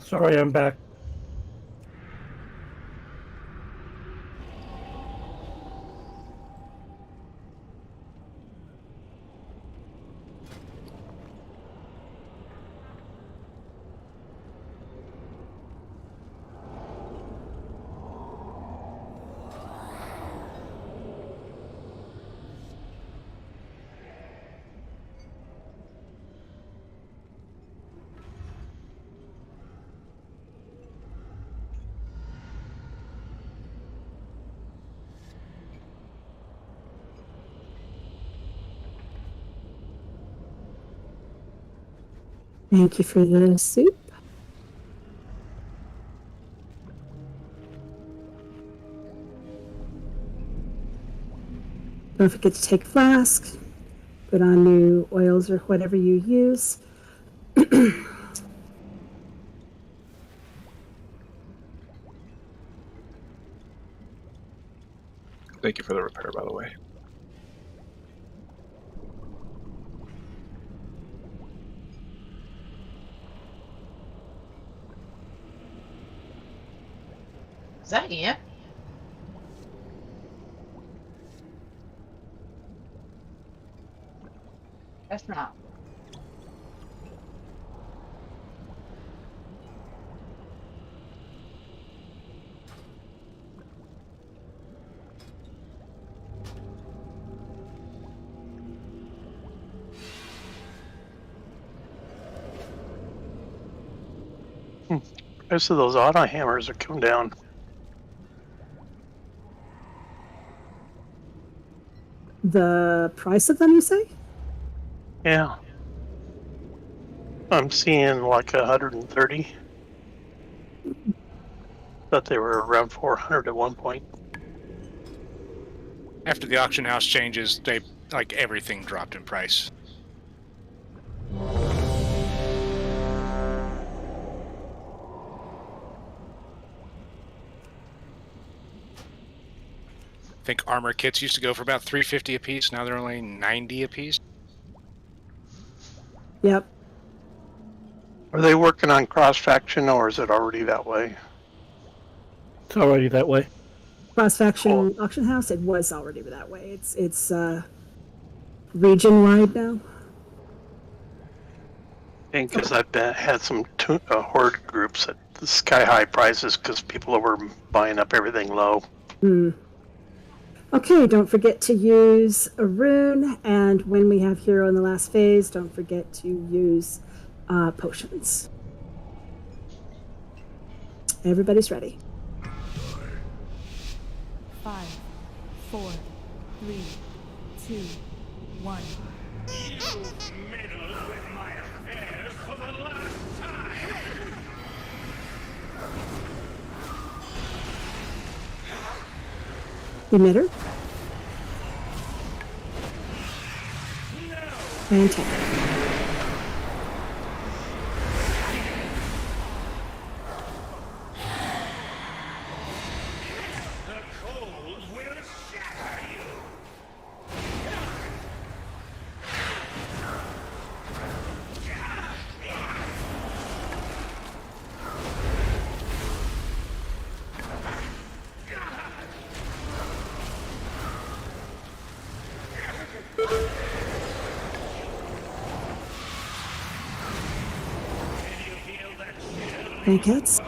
Sorry, I'm back. Thank you for the soup. Don't forget to take a flask, put on new oils or whatever you use. Thank you for the repair, by the way. Is that Ian? That's not. Most of those auto hammers are coming down. The price of them, you say? Yeah. I'm seeing like 130. Thought they were around 400 at one point. After the auction house changes, they like everything dropped in price. I think armor kits used to go for about $350 a piece. Now they're only $90 a piece. Yep. Are they working on cross-faction, or is it already that way? It's already that way. Cross-faction auction house, it was already that way. It's region-wide now. And because I've had some horde groups at the sky-high prices because people were buying up everything low. Hmm. Okay, don't forget to use a rune, and when we have hero in the last phase, don't forget to use potions. Everybody's ready. 5, 4, 3, 2, 1. You've meddled with my affairs for the last time! Emitter. And tap. Blankets.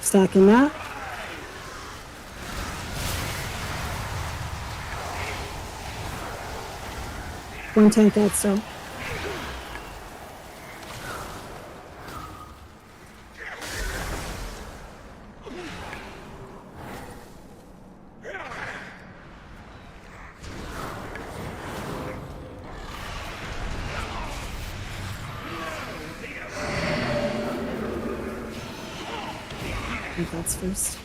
Stacking that. One tank out still. I think that's first.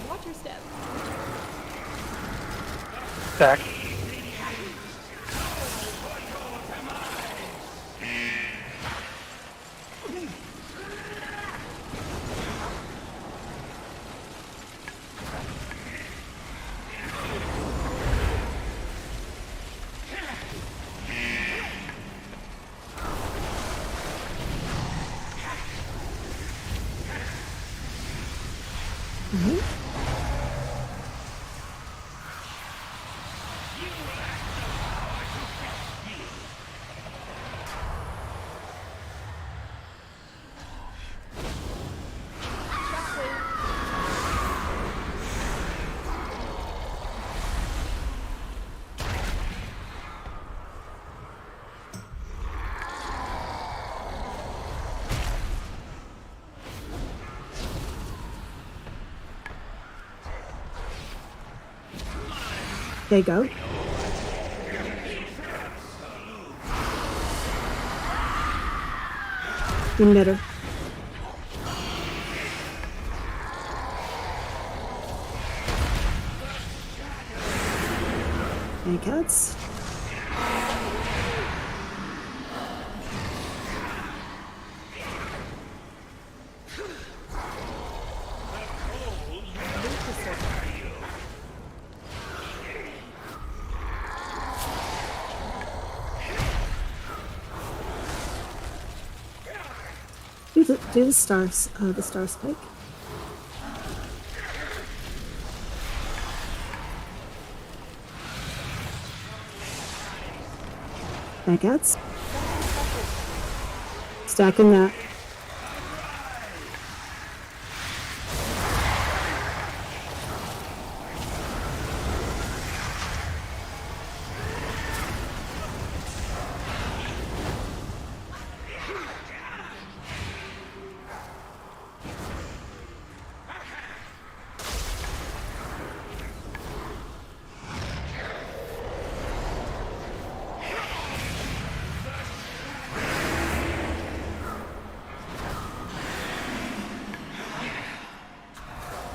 Watch your step. Back. There you go. Emitter. Any cats? Do the star spike. Backouts. Stacking that.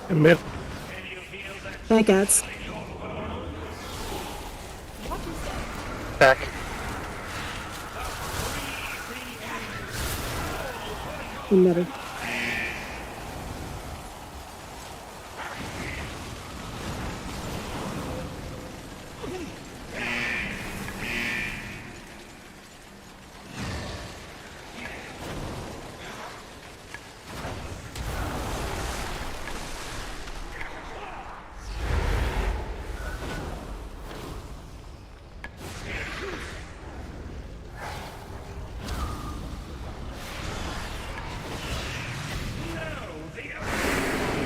Emit. Backouts. Back. Emitter.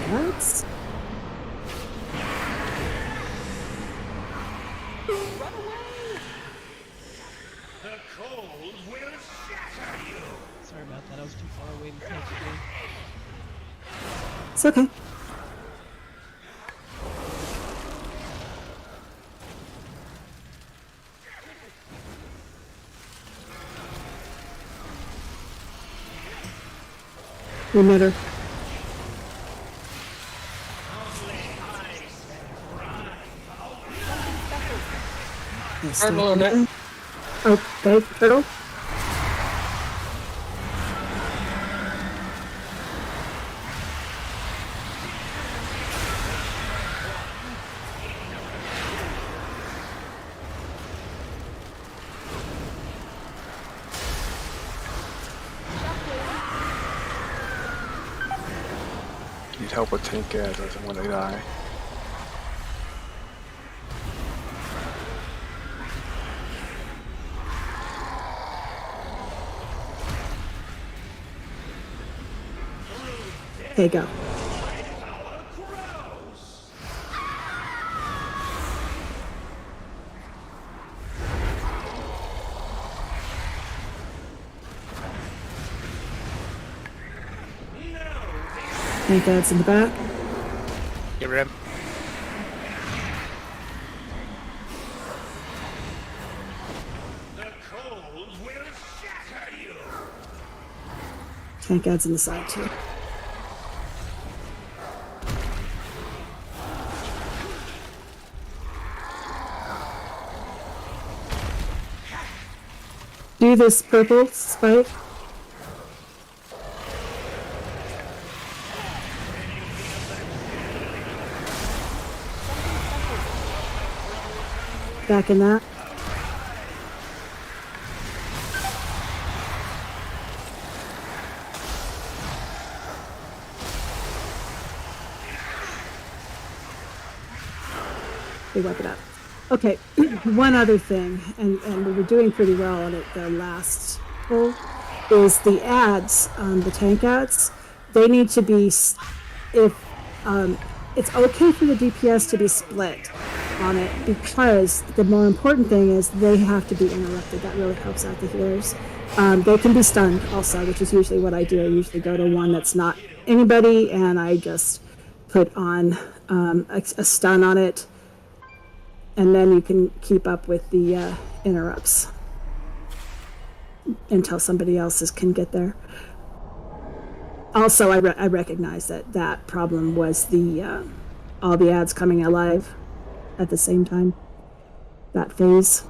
Backouts. The cold will shatter you. Sorry about that. I was too far away to catch you. It's okay. Emitter. Turtle on it. Okay, turtle. Need help with tank ads when they die. Okay, go. Tank adds in the back. Get rid. Tank adds in the side too. Do this purple spike. Back in that. They wipe it up. Okay, one other thing, and we were doing pretty well on it the last pull, is the ads, the tank ads, they need to be, if it's okay for the DPS to be split on it, because the more important thing is they have to be interrupted. That really helps out the healers. They can be stunned also, which is usually what I do. I usually go to one that's not anybody, and I just put on a stun on it, and then you can keep up with the interrupts until somebody else can get there. Also, I recognize that problem was the all the ads coming alive at the same time. That phase.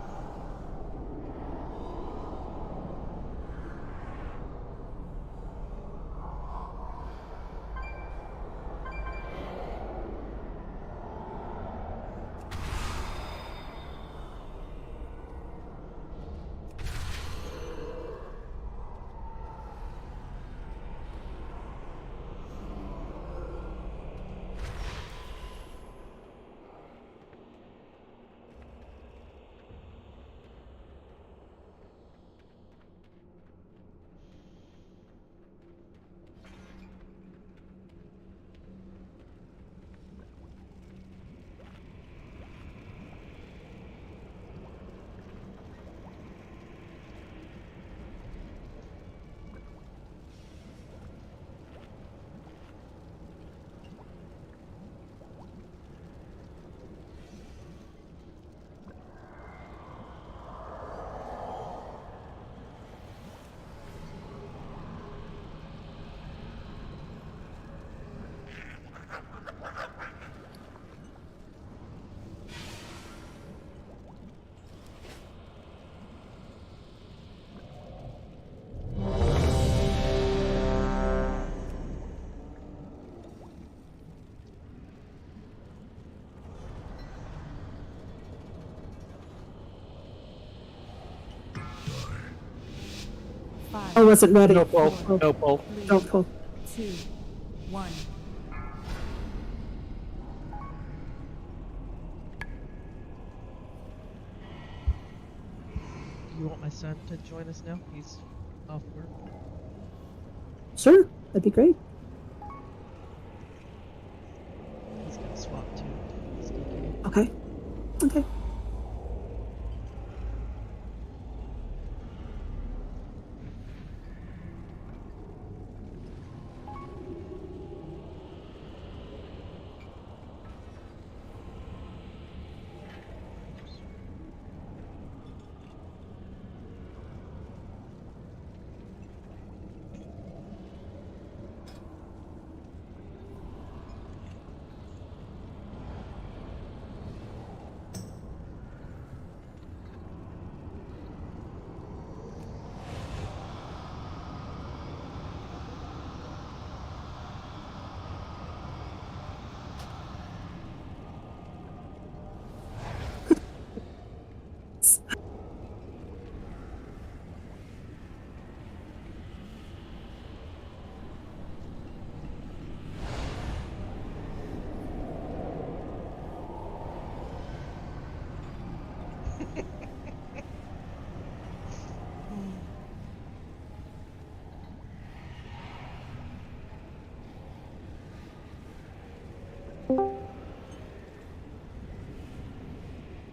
I wasn't ready. No pull. No pull. Don't pull. 2, 1. Do you want my son to join us now? He's off work. Sure, that'd be great. He's gonna swap too. Okay. Okay.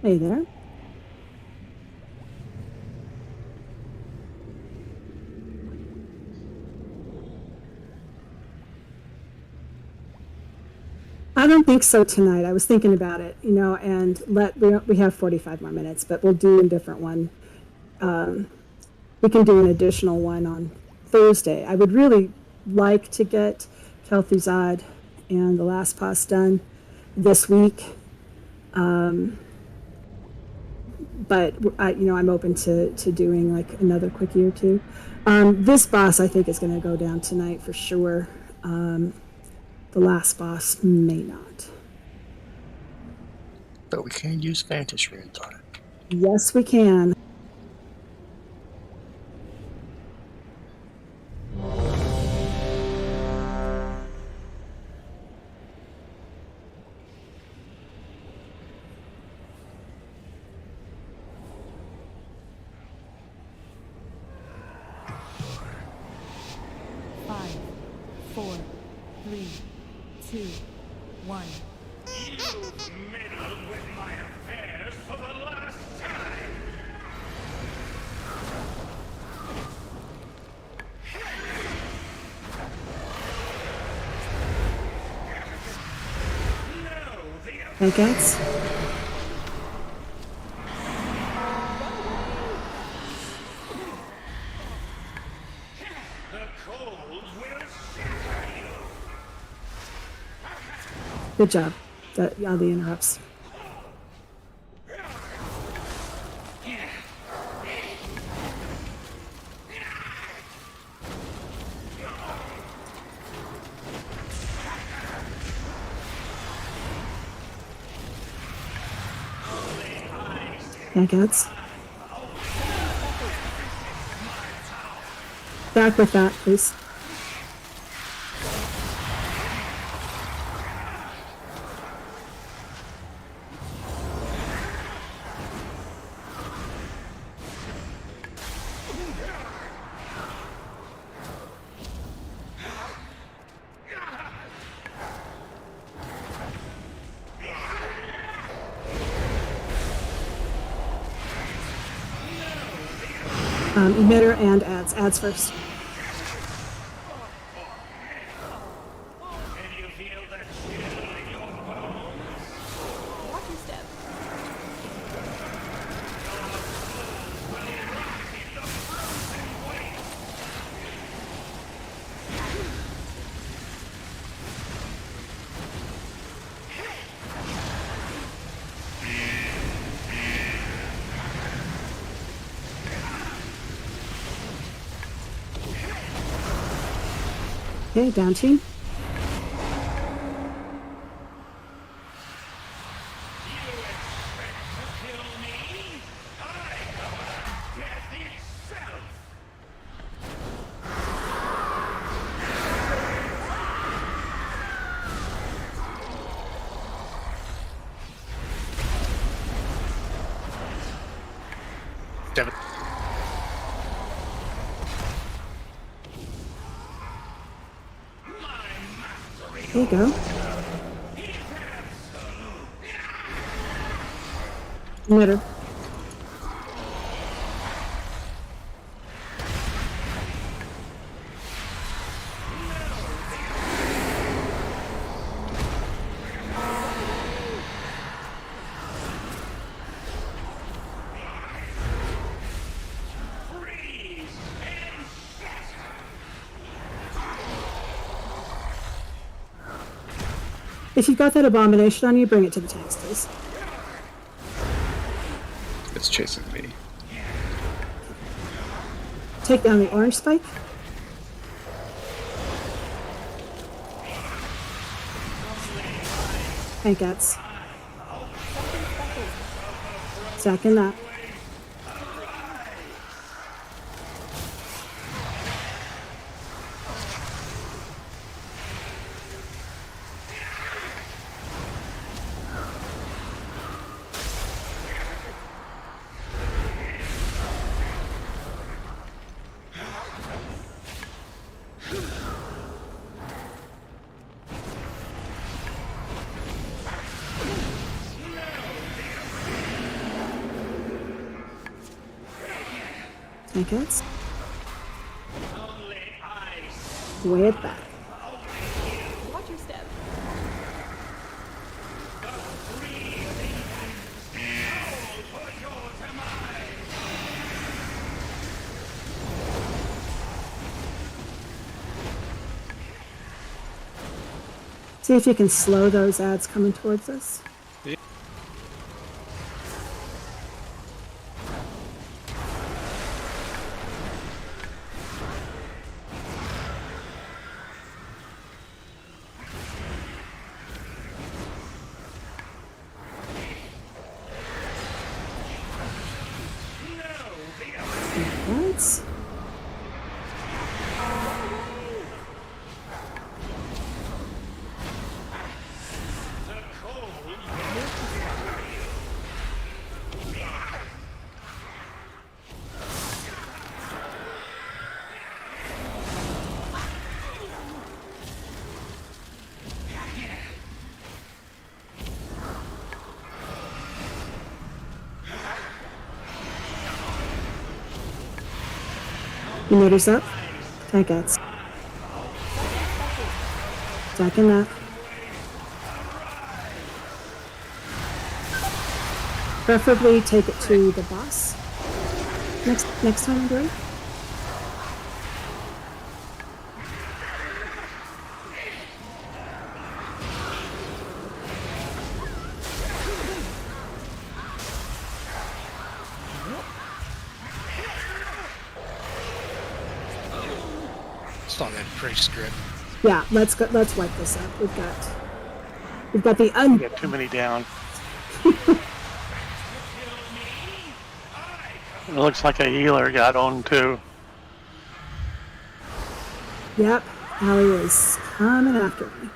Hey there. I don't think so tonight. I was thinking about it, you know, and we have 45 more minutes, but we'll do a different one. We can do an additional one on Thursday. I would really like to get Kel'Thuzad and the last boss done this week. But I'm open to doing like another quickie or two. This boss I think is going to go down tonight for sure. The last boss may not. But we can use Vantage runes on it. Yes, we can. Five, 4, 3, 2, 1. You've meddled with my affairs for the last time! I guess. The cold will shatter you! Good job. All the interrupts. Pancakes. Back with that, please. Emitter and ads. Ads first. Okay, down team. Devin. There you go. Emitter. If you've got that abomination on you, bring it to the tanks, please. It's chasing me. Take down the orange spike. Tank gets. Second that. Pancakes. Way it back. Watch your step. See if you can slow those ads coming towards us. What? You notice that? Attack ads. Attacking that. Preferably take it to the boss. Next time I'm doing. It's not that pretty script. Yeah, let's go. Let's wipe this up. We've got the We got too many down. It looks like a healer got on too. Yep, Allie is coming after me.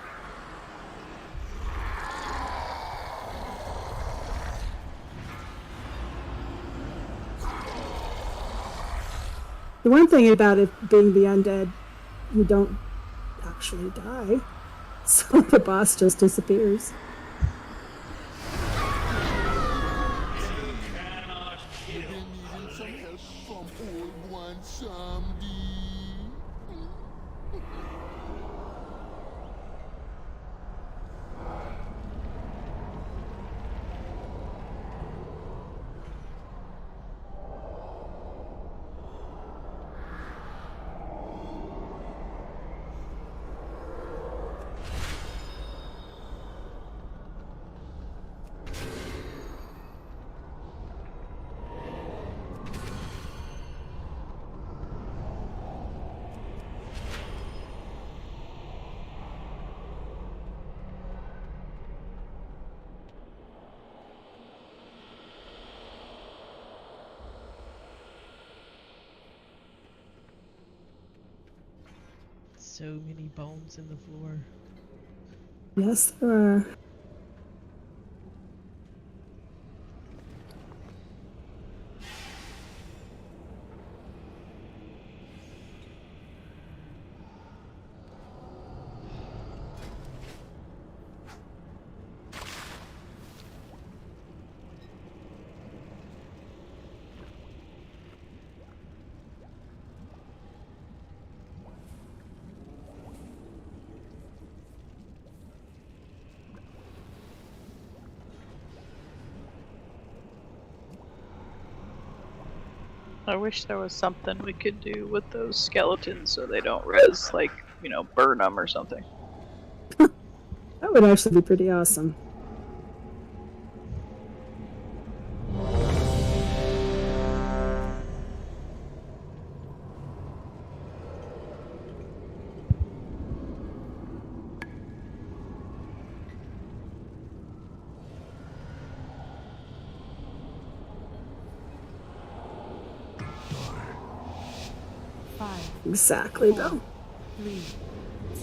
The one thing about it being the undead, you don't actually die, so the boss just disappears. So many bones in the floor. Yes, there are. I wish there was something we could do with those skeletons so they don't res, like, burn them or something. That would actually be pretty awesome. Exactly, though. 3,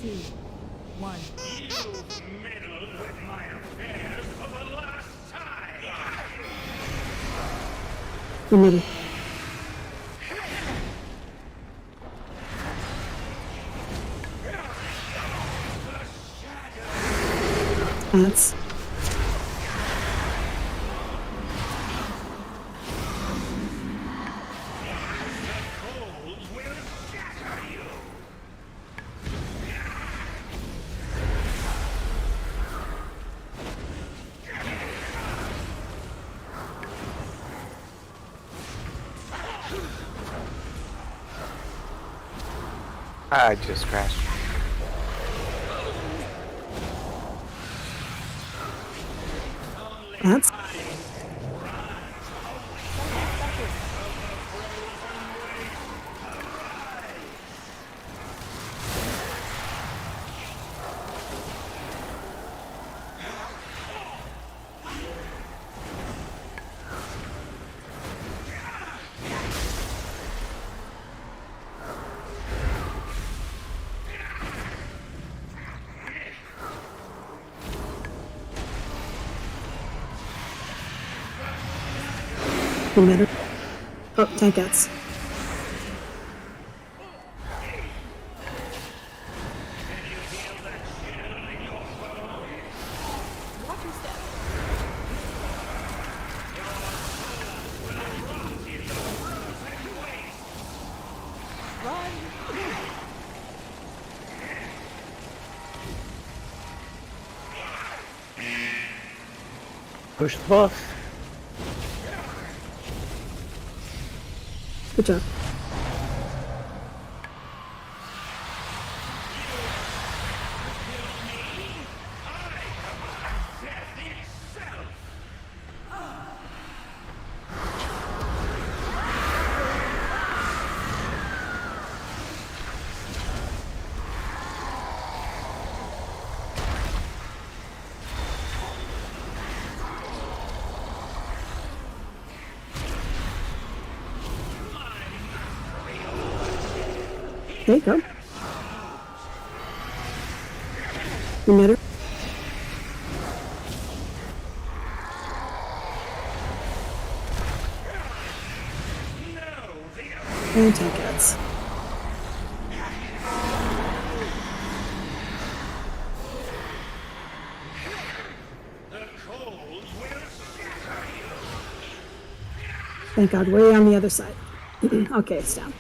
2, 1. You've meddled with my affairs for the last time! Remember. That's. I just crashed. That's emitter. Oh, tank outs. Push the boss. Good job. There you go. Emitter. And tank outs. Thank God, way on the other side. Okay, it's down.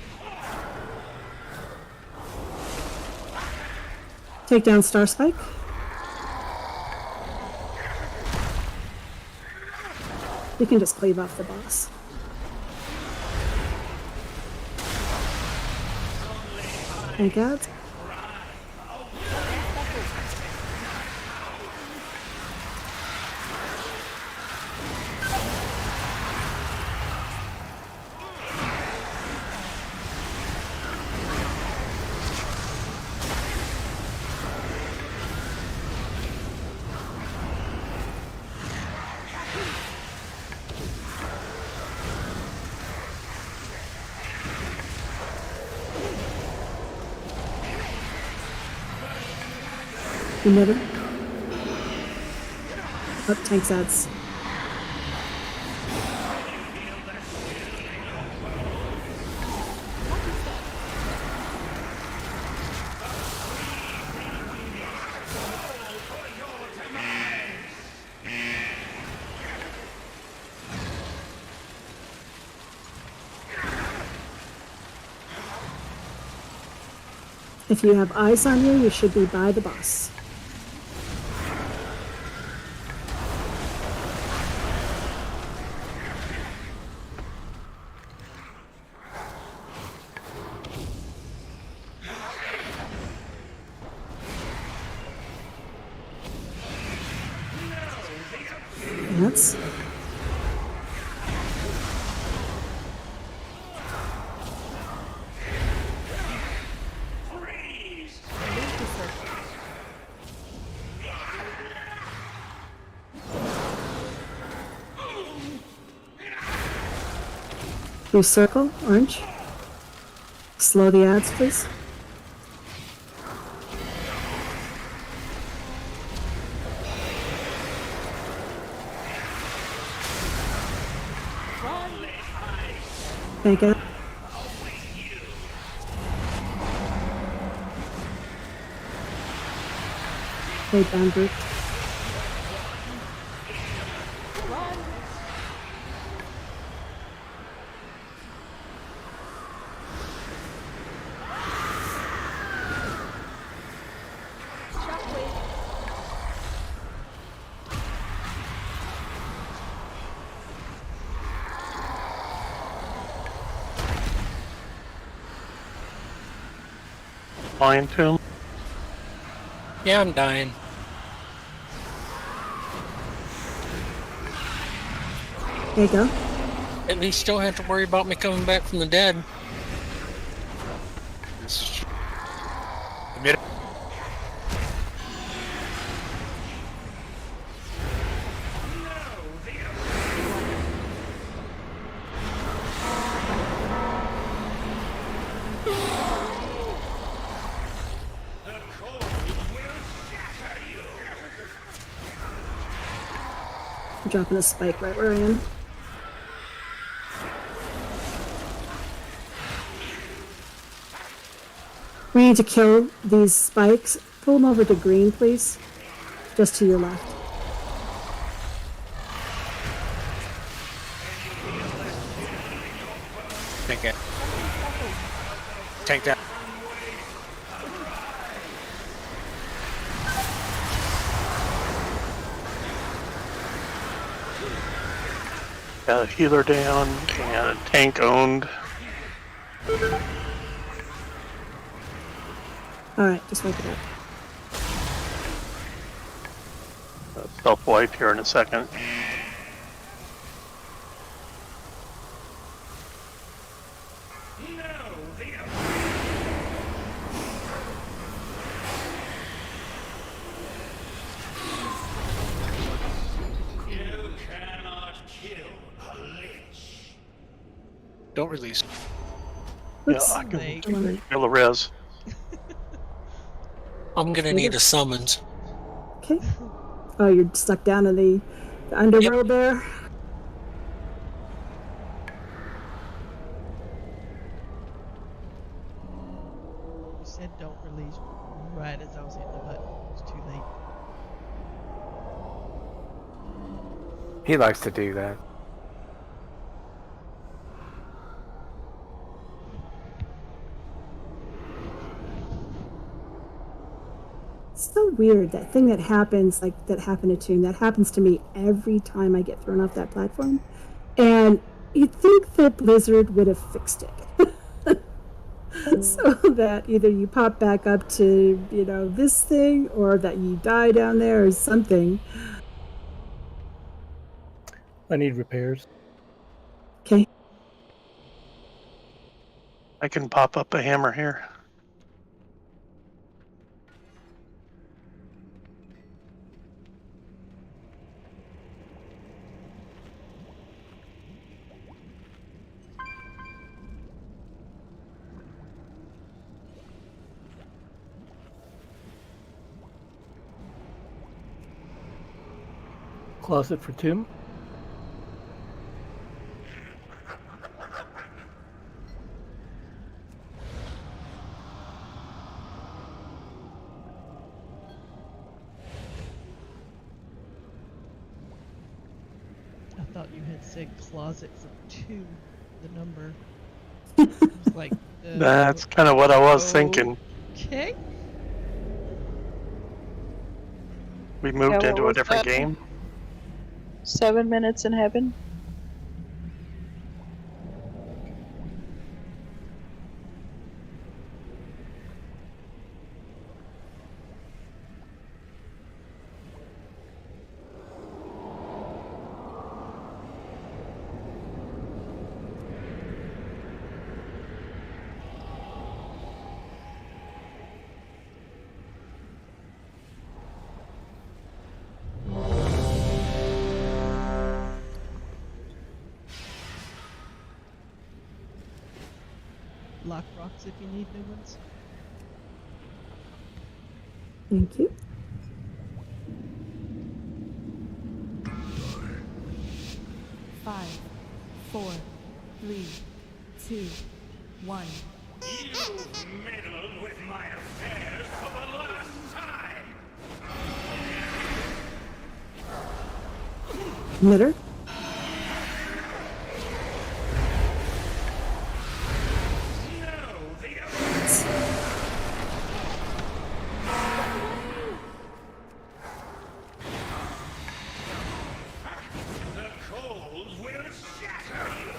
Take down Star Spike. You can just cleave off the boss. Tank out. Emitter. Oh, tank outs. If you have eyes on you, you should be by the boss. That's blue circle, orange. Slow the ads, please. Thank you. Hey, down group. Lion Tomb. Yeah, I'm dying. There you go. At least don't have to worry about me coming back from the dead. Admit it. I'm dropping a spike right where I am. We need to kill these spikes. Pull them over to green, please. Just to your left. Tank it. Tank down. Got a healer down and a tank owned. Alright, just wipe it up. Self-wipe here in a second. Don't release. Oops. Yeah, I can feel the res. I'm gonna need a summons. Okay. Oh, you're stuck down in the underworld there? You said don't release right as I was hitting the button. It's too late. He likes to do that. It's so weird, that thing that happens, like that happened to Tomb, that happens to me every time I get thrown off that platform. And you'd think that Blizzard would have fixed it. So that either you pop back up to, you know, this thing, or that you die down there or something. I need repairs. Okay. I can pop up a hammer here. Closet for Tomb. I thought you had said closet for 2, the number. I was like, That's kind of what I was thinking. Okay. We moved Yeah, into what a was different that? game. 7 minutes in heaven. Lock rocks if you need new ones. Thank you. Five, 4, 3, 2, 1. You've meddled with my affairs for the last time! Knitter? The cold will shatter you!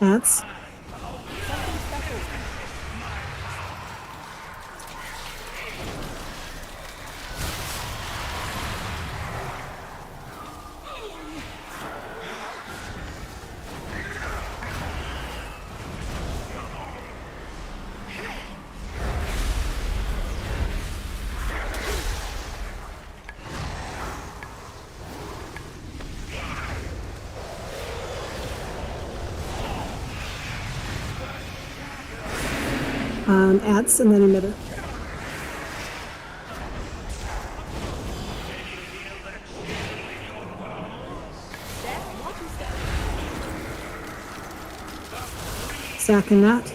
Hats. Ads and then emitter. Sack and that.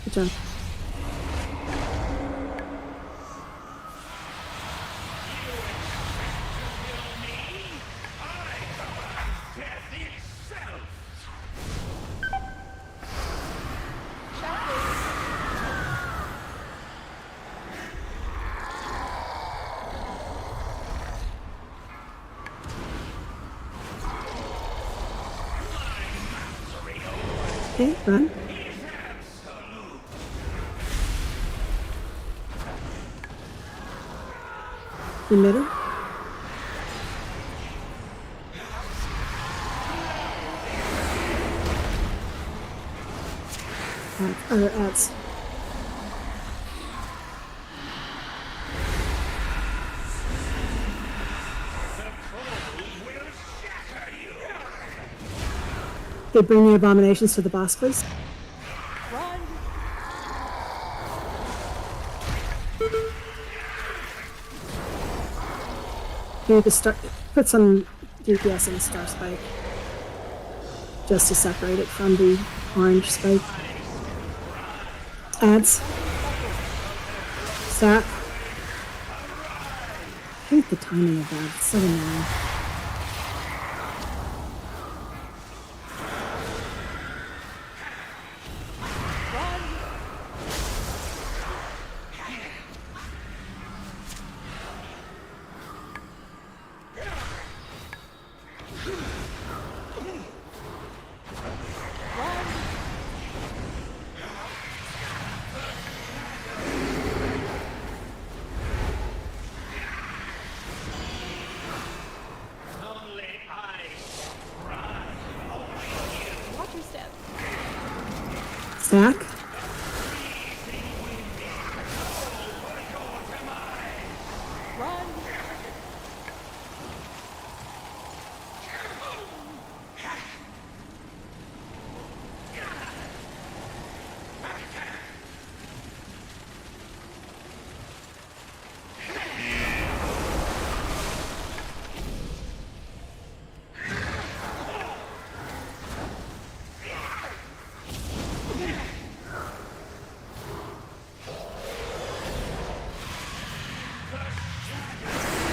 Good job. Okay, run. Emitter. Other ads. Okay, bring the abominations to the boss, please. You need to start, put some DPS in the star spike, just to separate it from the orange spike. Ads. Stat. I hate the timing of that, it's so annoying. Stack.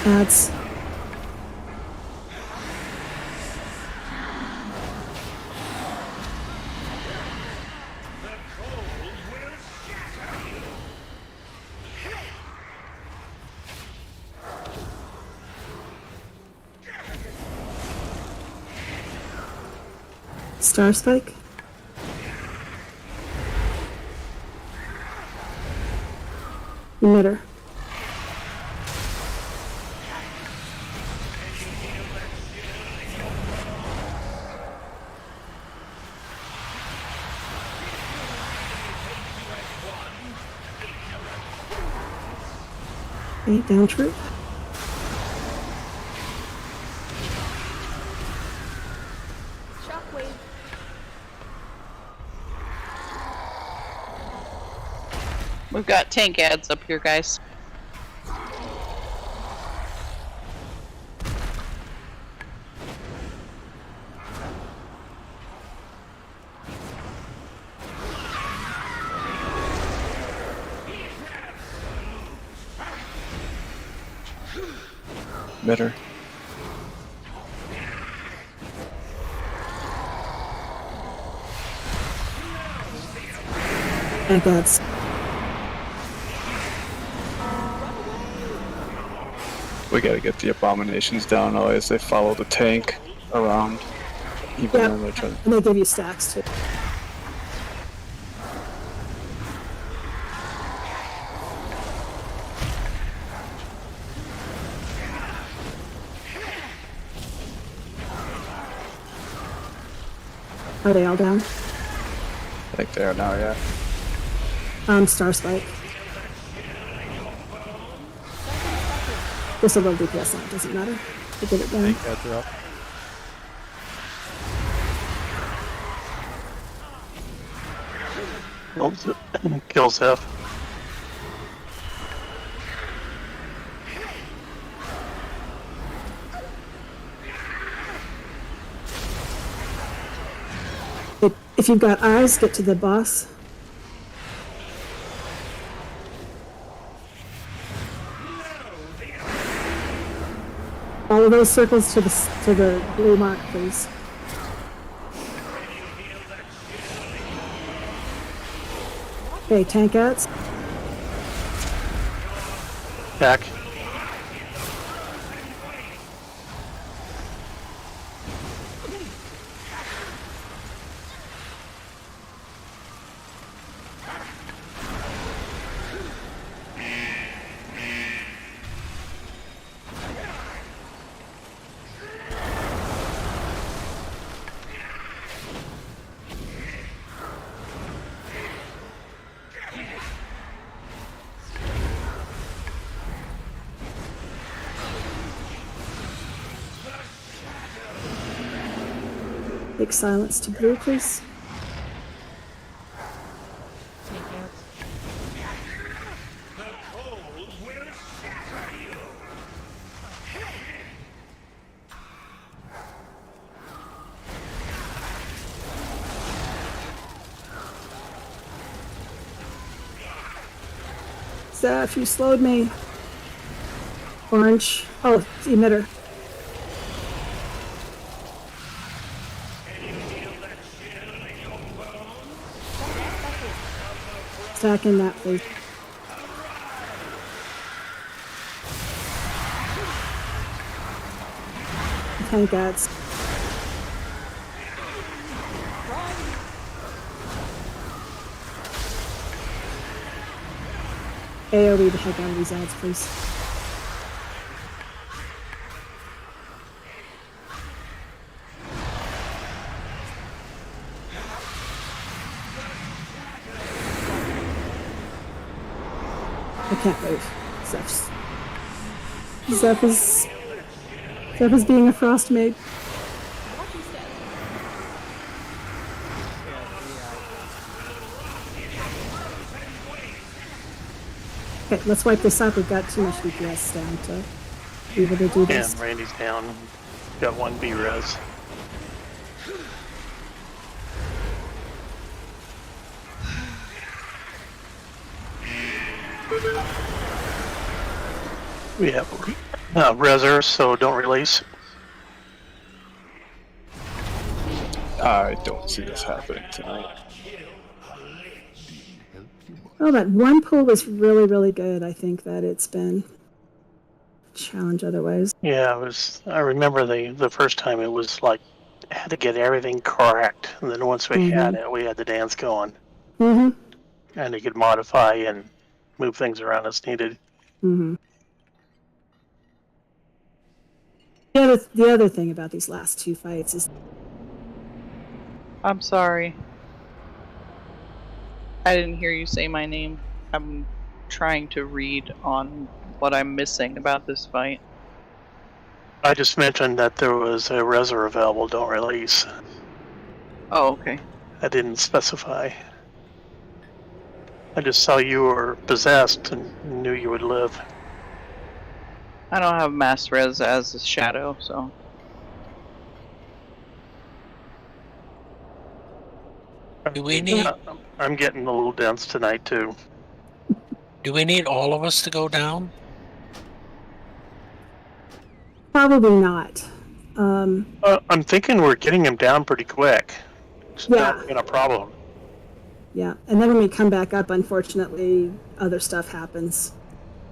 Ads. Star spike. Emitter. Okay, down troop. Shockwave. We've got tank ads up here, guys. Better. And that's We gotta get the abominations down, otherwise they follow the tank around. Even yeah, then they're trying. and they give you stacks too. Are they all down? I think they are now, yeah. Star Spike. Just a low DPS line, doesn't matter. To get it down. Tank heads are up. Kills F. If you've got eyes, get to the boss. All of those circles to the blue mark, please. Okay, tank outs. Back. Big silence to blue, please. Zeph, you slowed me. Orange. Oh, emitter. Stack in that, please. Tank ads. AoE the heck out of these ads, please. I can't move. Zeph is being a frost maid. Okay, let's wipe this up. We've got too much DPS down to be able to do this. And Randy's down. Got one B-res. We have reser, so don't release. I don't see this happening tonight. Oh, that one pull was really, really good. I think that it's been a challenge otherwise. Yeah, it was. I remember the first time it was like had to get everything correct, and then once we had it, we had the dance going, and you could modify and move things around as needed. The other thing about these last two fights is... I'm sorry. I didn't hear you say my name. I'm trying to read on what I'm missing about this fight. I just mentioned that there was a reser available, don't release. Oh, okay. I didn't specify. I just saw you were possessed and knew you would live. I don't have mass res as a shadow, so... Do we need... I'm getting a little dense tonight, too. Do we need all of us to go down? Probably not. I'm thinking we're getting him down pretty quick. It's not been a problem. Yeah, and then when we come back up, unfortunately, other stuff happens.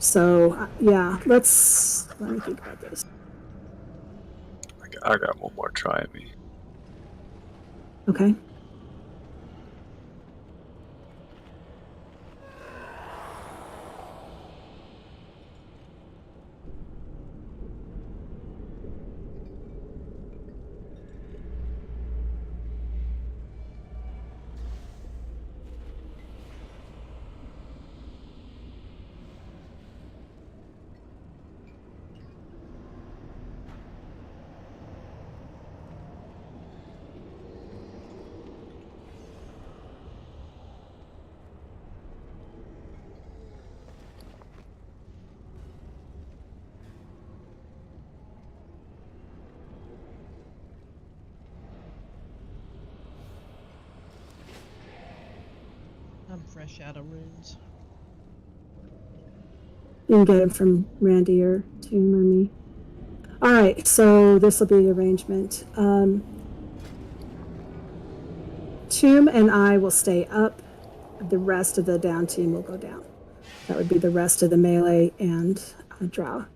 So yeah, let me think about this. I got one more try at me. Okay. I'm fresh out of runes. You can get them from Randy or Tomb or me. All right, so this will be the arrangement. Tomb and I will stay up. The rest of the down team will go down. That would be the rest of the melee and drow.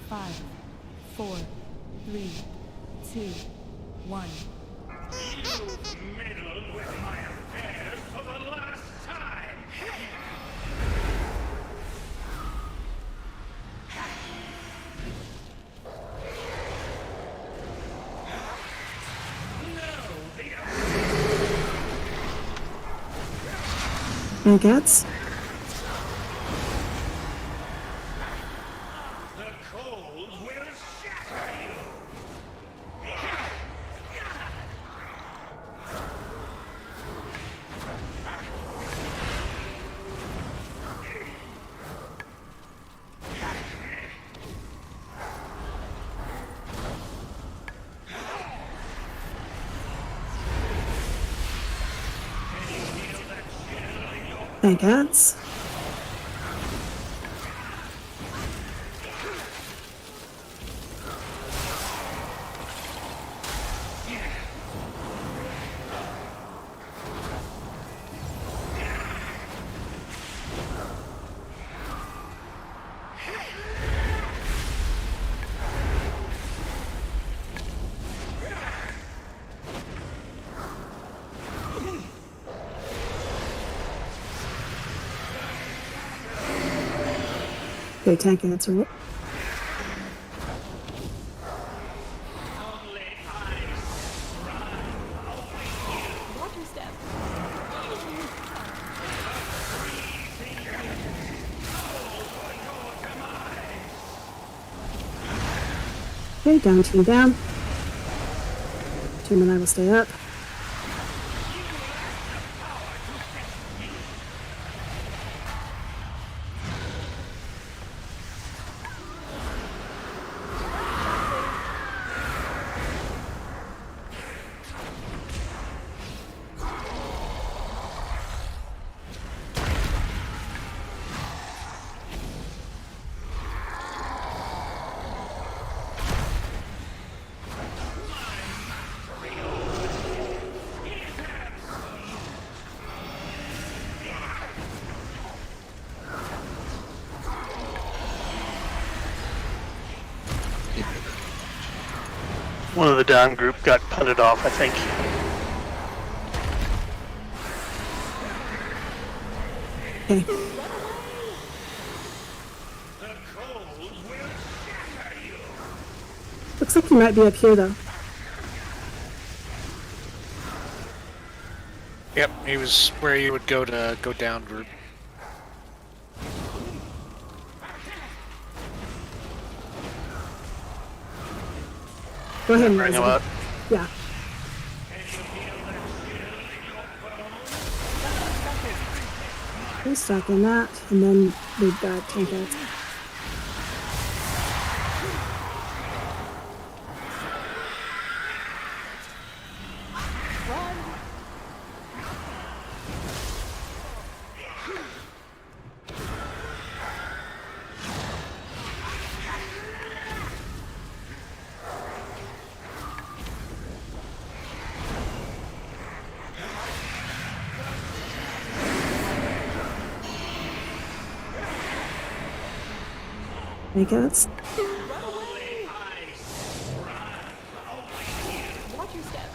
Five, 4, 3, 2, 1. You've meddled with my affairs for the last time! And Gats? The cold will shatter you! And Gats? Okay, tank answer it. Water step. Okay, down team down. Tomb and I will stay up. One of the down group got punted off, I think. Okay. Looks like you might be up here though. Yep, he was where you would go to go down group. Go ahead, Bring him Leslie. up. Yeah. Restocking that, and then we've got tank outs. Tank outs. Watch your step.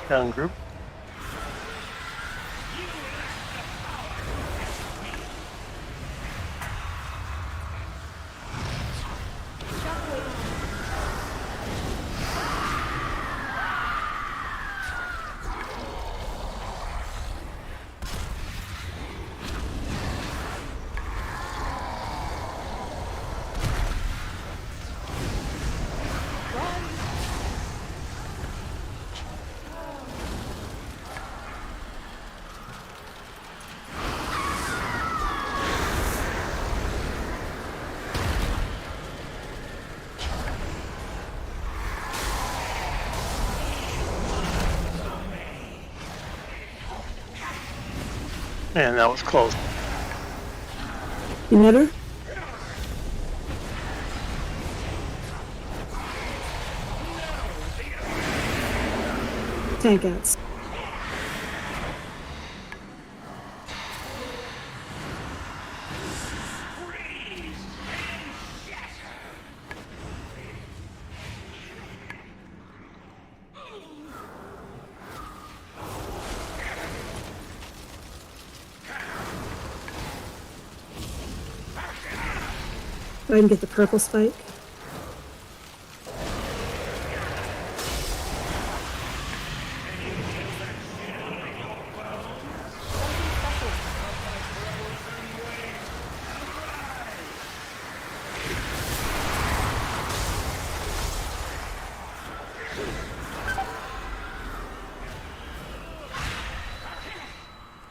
Down group. Man, that was close. You met her? Tank outs. Go ahead and get the purple spike.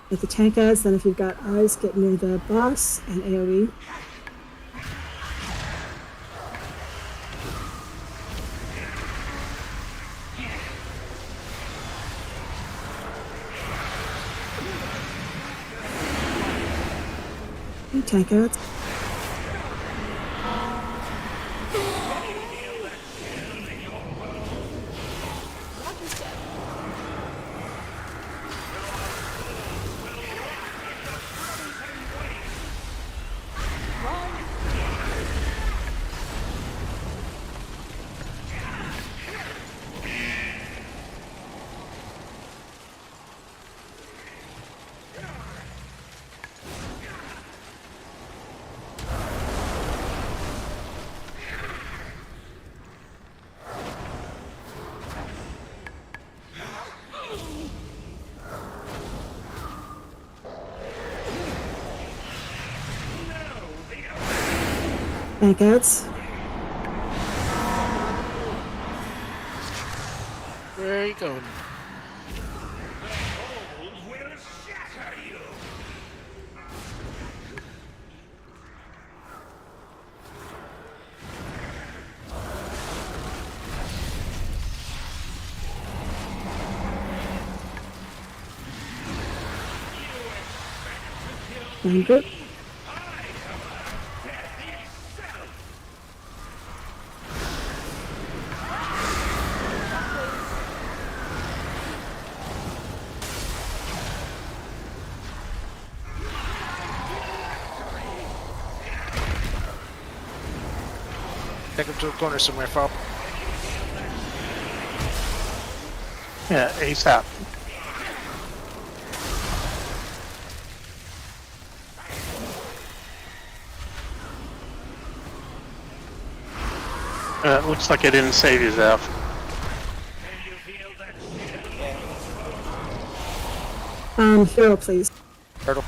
Get the tank ads, then if you've got eyes, get near the boss and AoE. Tank outs. Tank outs. Where are you going? And group. Take him to a corner somewhere, Fob. Yeah, ASAP. Looks like I didn't save you, Zeph. Hero, please. Turtle.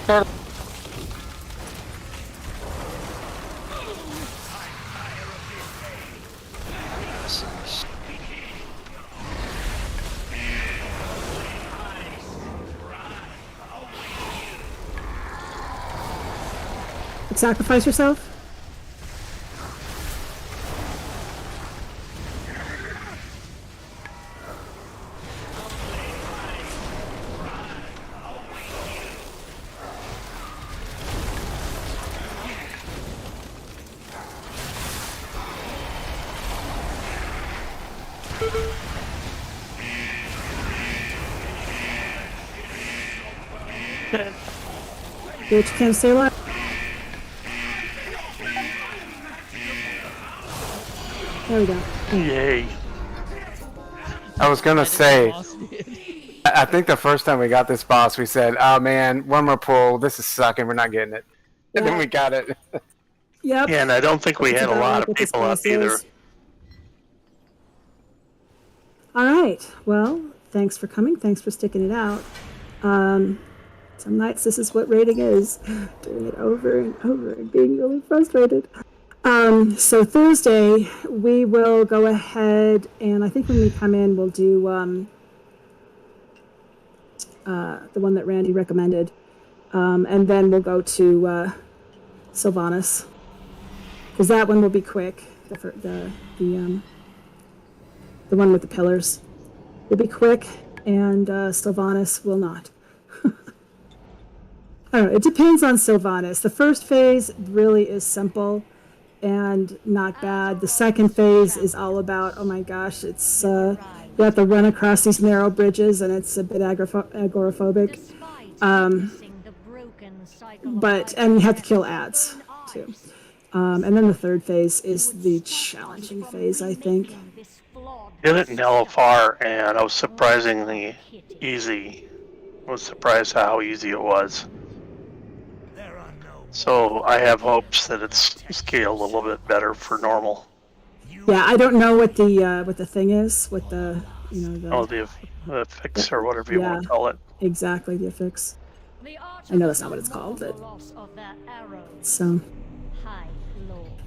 Turtle. Sacrifice yourself. Do what you can to stay alive. There we go. Yay. I was gonna say, I think the first time we got this boss, we said, "Oh man, one more pull. This is sucking. We're not getting it." And then we got it. Yep. Yeah, and I don't think we That's had a about lot like of what this people up boss either. is. All right. Well, thanks for coming. Thanks for sticking it out. Some nights this is what raiding is. Doing it over and over and being really frustrated. So Thursday, we will go ahead and I think when we come in, we'll do the one that Randy recommended. And then we'll go to Sylvanas. Because that one will be quick. The one with the pillars will be quick, and Sylvanas will not. I don't know. It depends on Sylvanas. The first phase really is simple and not bad. The second phase is all about, oh my gosh, it's you have to run across these narrow bridges, and it's a bit agoraphobic. And you have to kill ads too. And then the third phase is the challenging phase, I think. Did it in LFR, and I was surprisingly easy. I was surprised how easy it was. So I have hopes that it's scaled a little bit better for normal. Yeah, I don't know what the thing is, what the the fix or whatever you want to call it. Exactly, the affix. I know that's not what it's called, but so.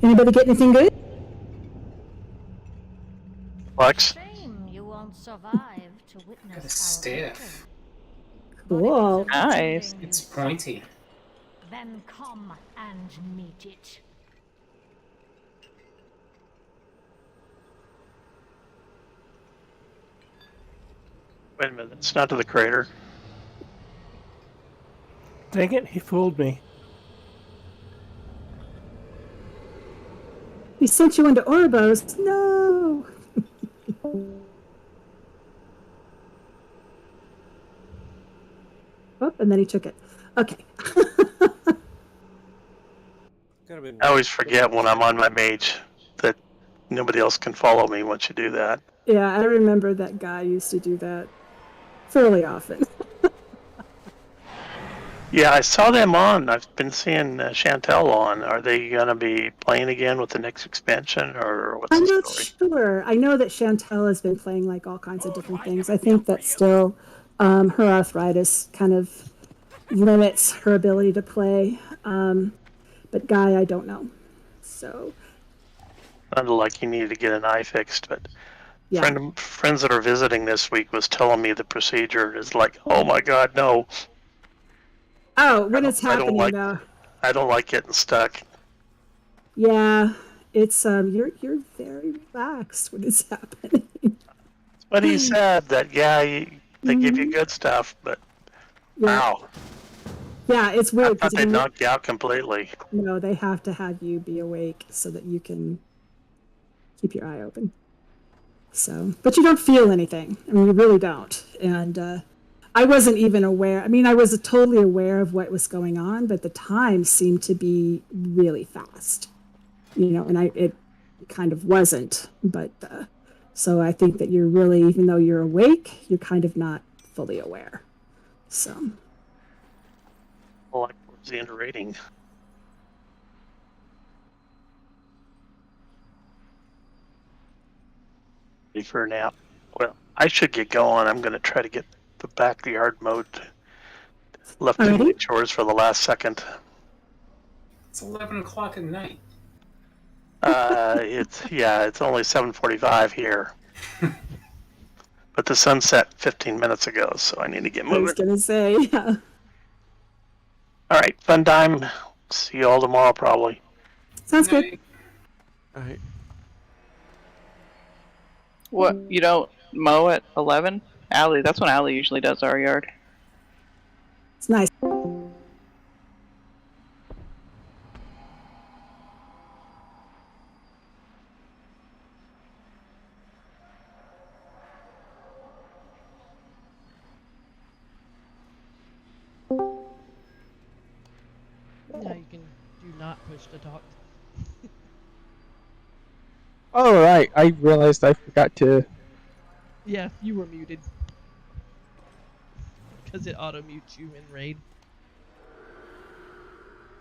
Anybody get anything good? Lex? Got a staff. Cool. Nice. It's pointy. Then come and meet it. Wait a minute, it's not to the crater. Dang it, he fooled me. He sent you into Orbos. No. Oh, and then he took it. Okay. I always forget when I'm on my mage that nobody else can follow me once you do that. Yeah, I remember that guy used to do that fairly often. Yeah, I saw them on. I've been seeing Chantel on. Are they going to be playing again with the next expansion, or what's I'm the not story? sure. I know that Chantel has been playing like all kinds of different things. I think that still her arthritis kind of limits her ability to play. But Guy, I don't know. So. Sounded like you needed to get an eye fixed, but Yeah. friends that are visiting this week was telling me the procedure is like, oh my god, no. Oh, when it's happening, though. I don't like getting stuck. Yeah, it's you're very relaxed when it's happening. But he said that they give you good stuff, but wow. Yeah, it's weird. I thought they knocked you out completely. No, they have to have you be awake so that you can keep your eye open. So, but you don't feel anything. I mean, you really don't. And I wasn't even aware. I mean, I was totally aware of what was going on, but the time seemed to be really fast. And it kind of wasn't. But so I think that you're really, even though you're awake, you're kind of not fully aware. So. Well, like towards the end of rating. For a nap. Well, I should get going. I'm going to try to get the backyard mode. Left too many chores for the last second. It's 11 o'clock at night. It's only 7:45 here. But the sun set 15 minutes ago, so I need to get moving. I was going to say, yeah. All right, fun time. See you all tomorrow, probably. Sounds good. All right. What, you don't mow at 11? Allie, that's when Allie usually does our yard. It's nice. Now you can do not push to talk. Oh, right. I realized I forgot to. Yeah, you were muted. Because it auto-mutes you in Raid.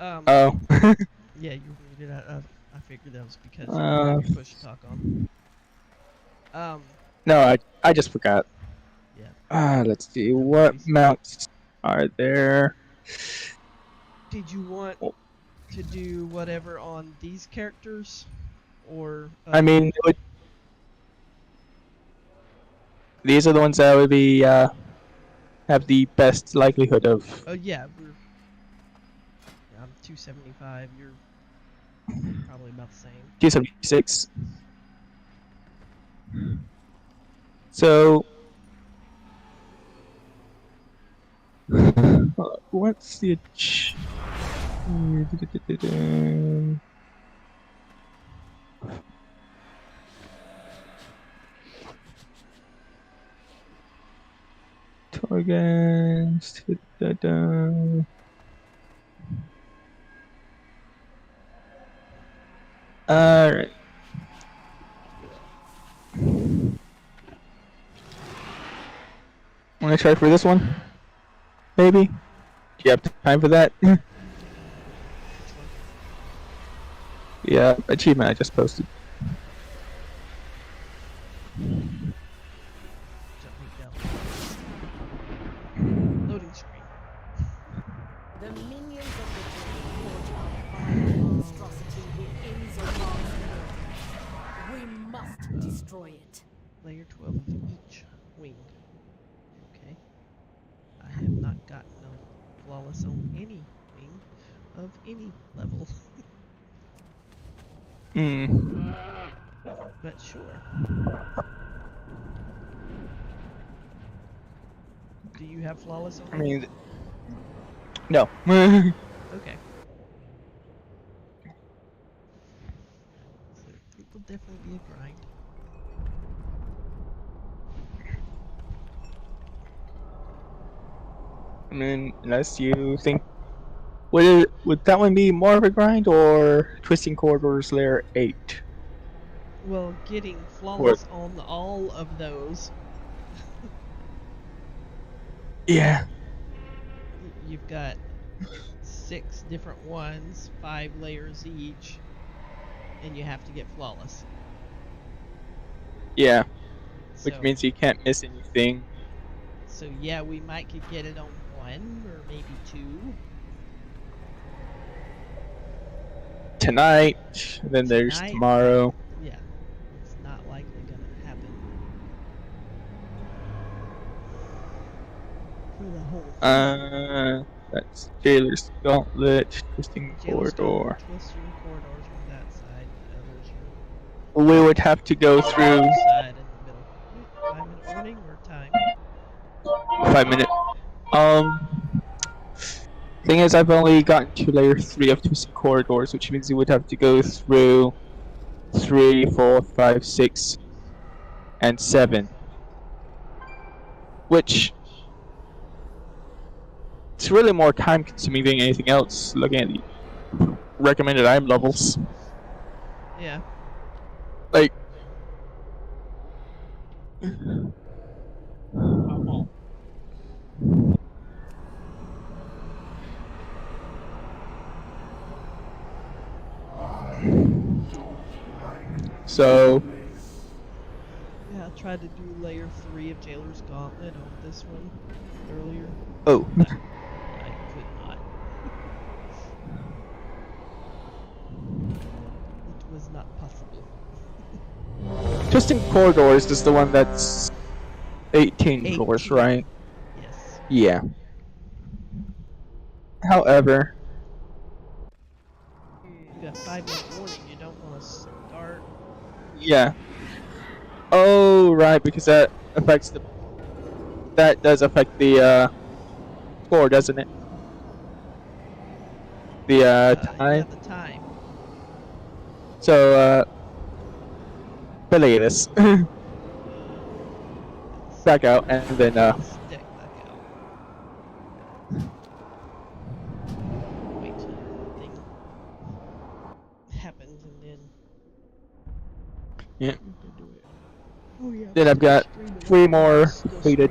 Oh. Yeah, you were muted. I figured that was because you had push to talk on. No, I just forgot. Yeah. Let's see. What mounts are there? Did you want to do whatever on these characters? Or I mean, these are the ones that would be have the best likelihood of. Oh yeah, I'm 275. You're probably about the same. 276. So, what's the? Targets. Alright. Wanna try for this one? Maybe? Do you have time for that? Yeah, achievement I just posted. Loading screen. The minions of the forge a vile monstrosity within Zoran's world. We must destroy it. Layer 12 of each wing. Okay. I have not gotten a flawless on any wing of any level. But sure. Do you have flawless on? I mean, no. Okay. So it will definitely be a grind. I mean, unless you think, would that one be more of a grind or Twisting Corridors Layer 8? Well, getting flawless on all of those. Yeah. You've got 6 different ones, 5 layers each, and you have to get flawless. Yeah. Which means you can't miss anything. So yeah, we might could get it on 1 or maybe 2. Tonight, then there's tomorrow. Yeah, it's not likely gonna happen for the whole thing. That's Jailer's Gauntlet, Twisting Jailer's Corridor. Twisting corridors on that side, the others are We would have to go through side in the middle. 5-minute warning or time? 5 minute. Thing is, I've only gotten to layer 3 of Twisting Corridors, which means you would have to go through 3, 4, 5, 6, and 7. Which it's really more time consuming than anything else, looking at the recommended item levels. Yeah. Like, so Yeah, I tried to do layer 3 of Jailer's Gauntlet on this one earlier. oh. I could not. It was not possible. Twisting Corridors is the one that's 18 floors, right? Yes. Yeah. However, You got 5-minute warning, you don't want to start. yeah. Oh, right, because that affects the. That does affect the score, doesn't it? The time. Yeah, the time. So play this. Back out and then Stick back out. Wait till the thing happens and then. yeah. Oh yeah. Then I've got 3 more completed.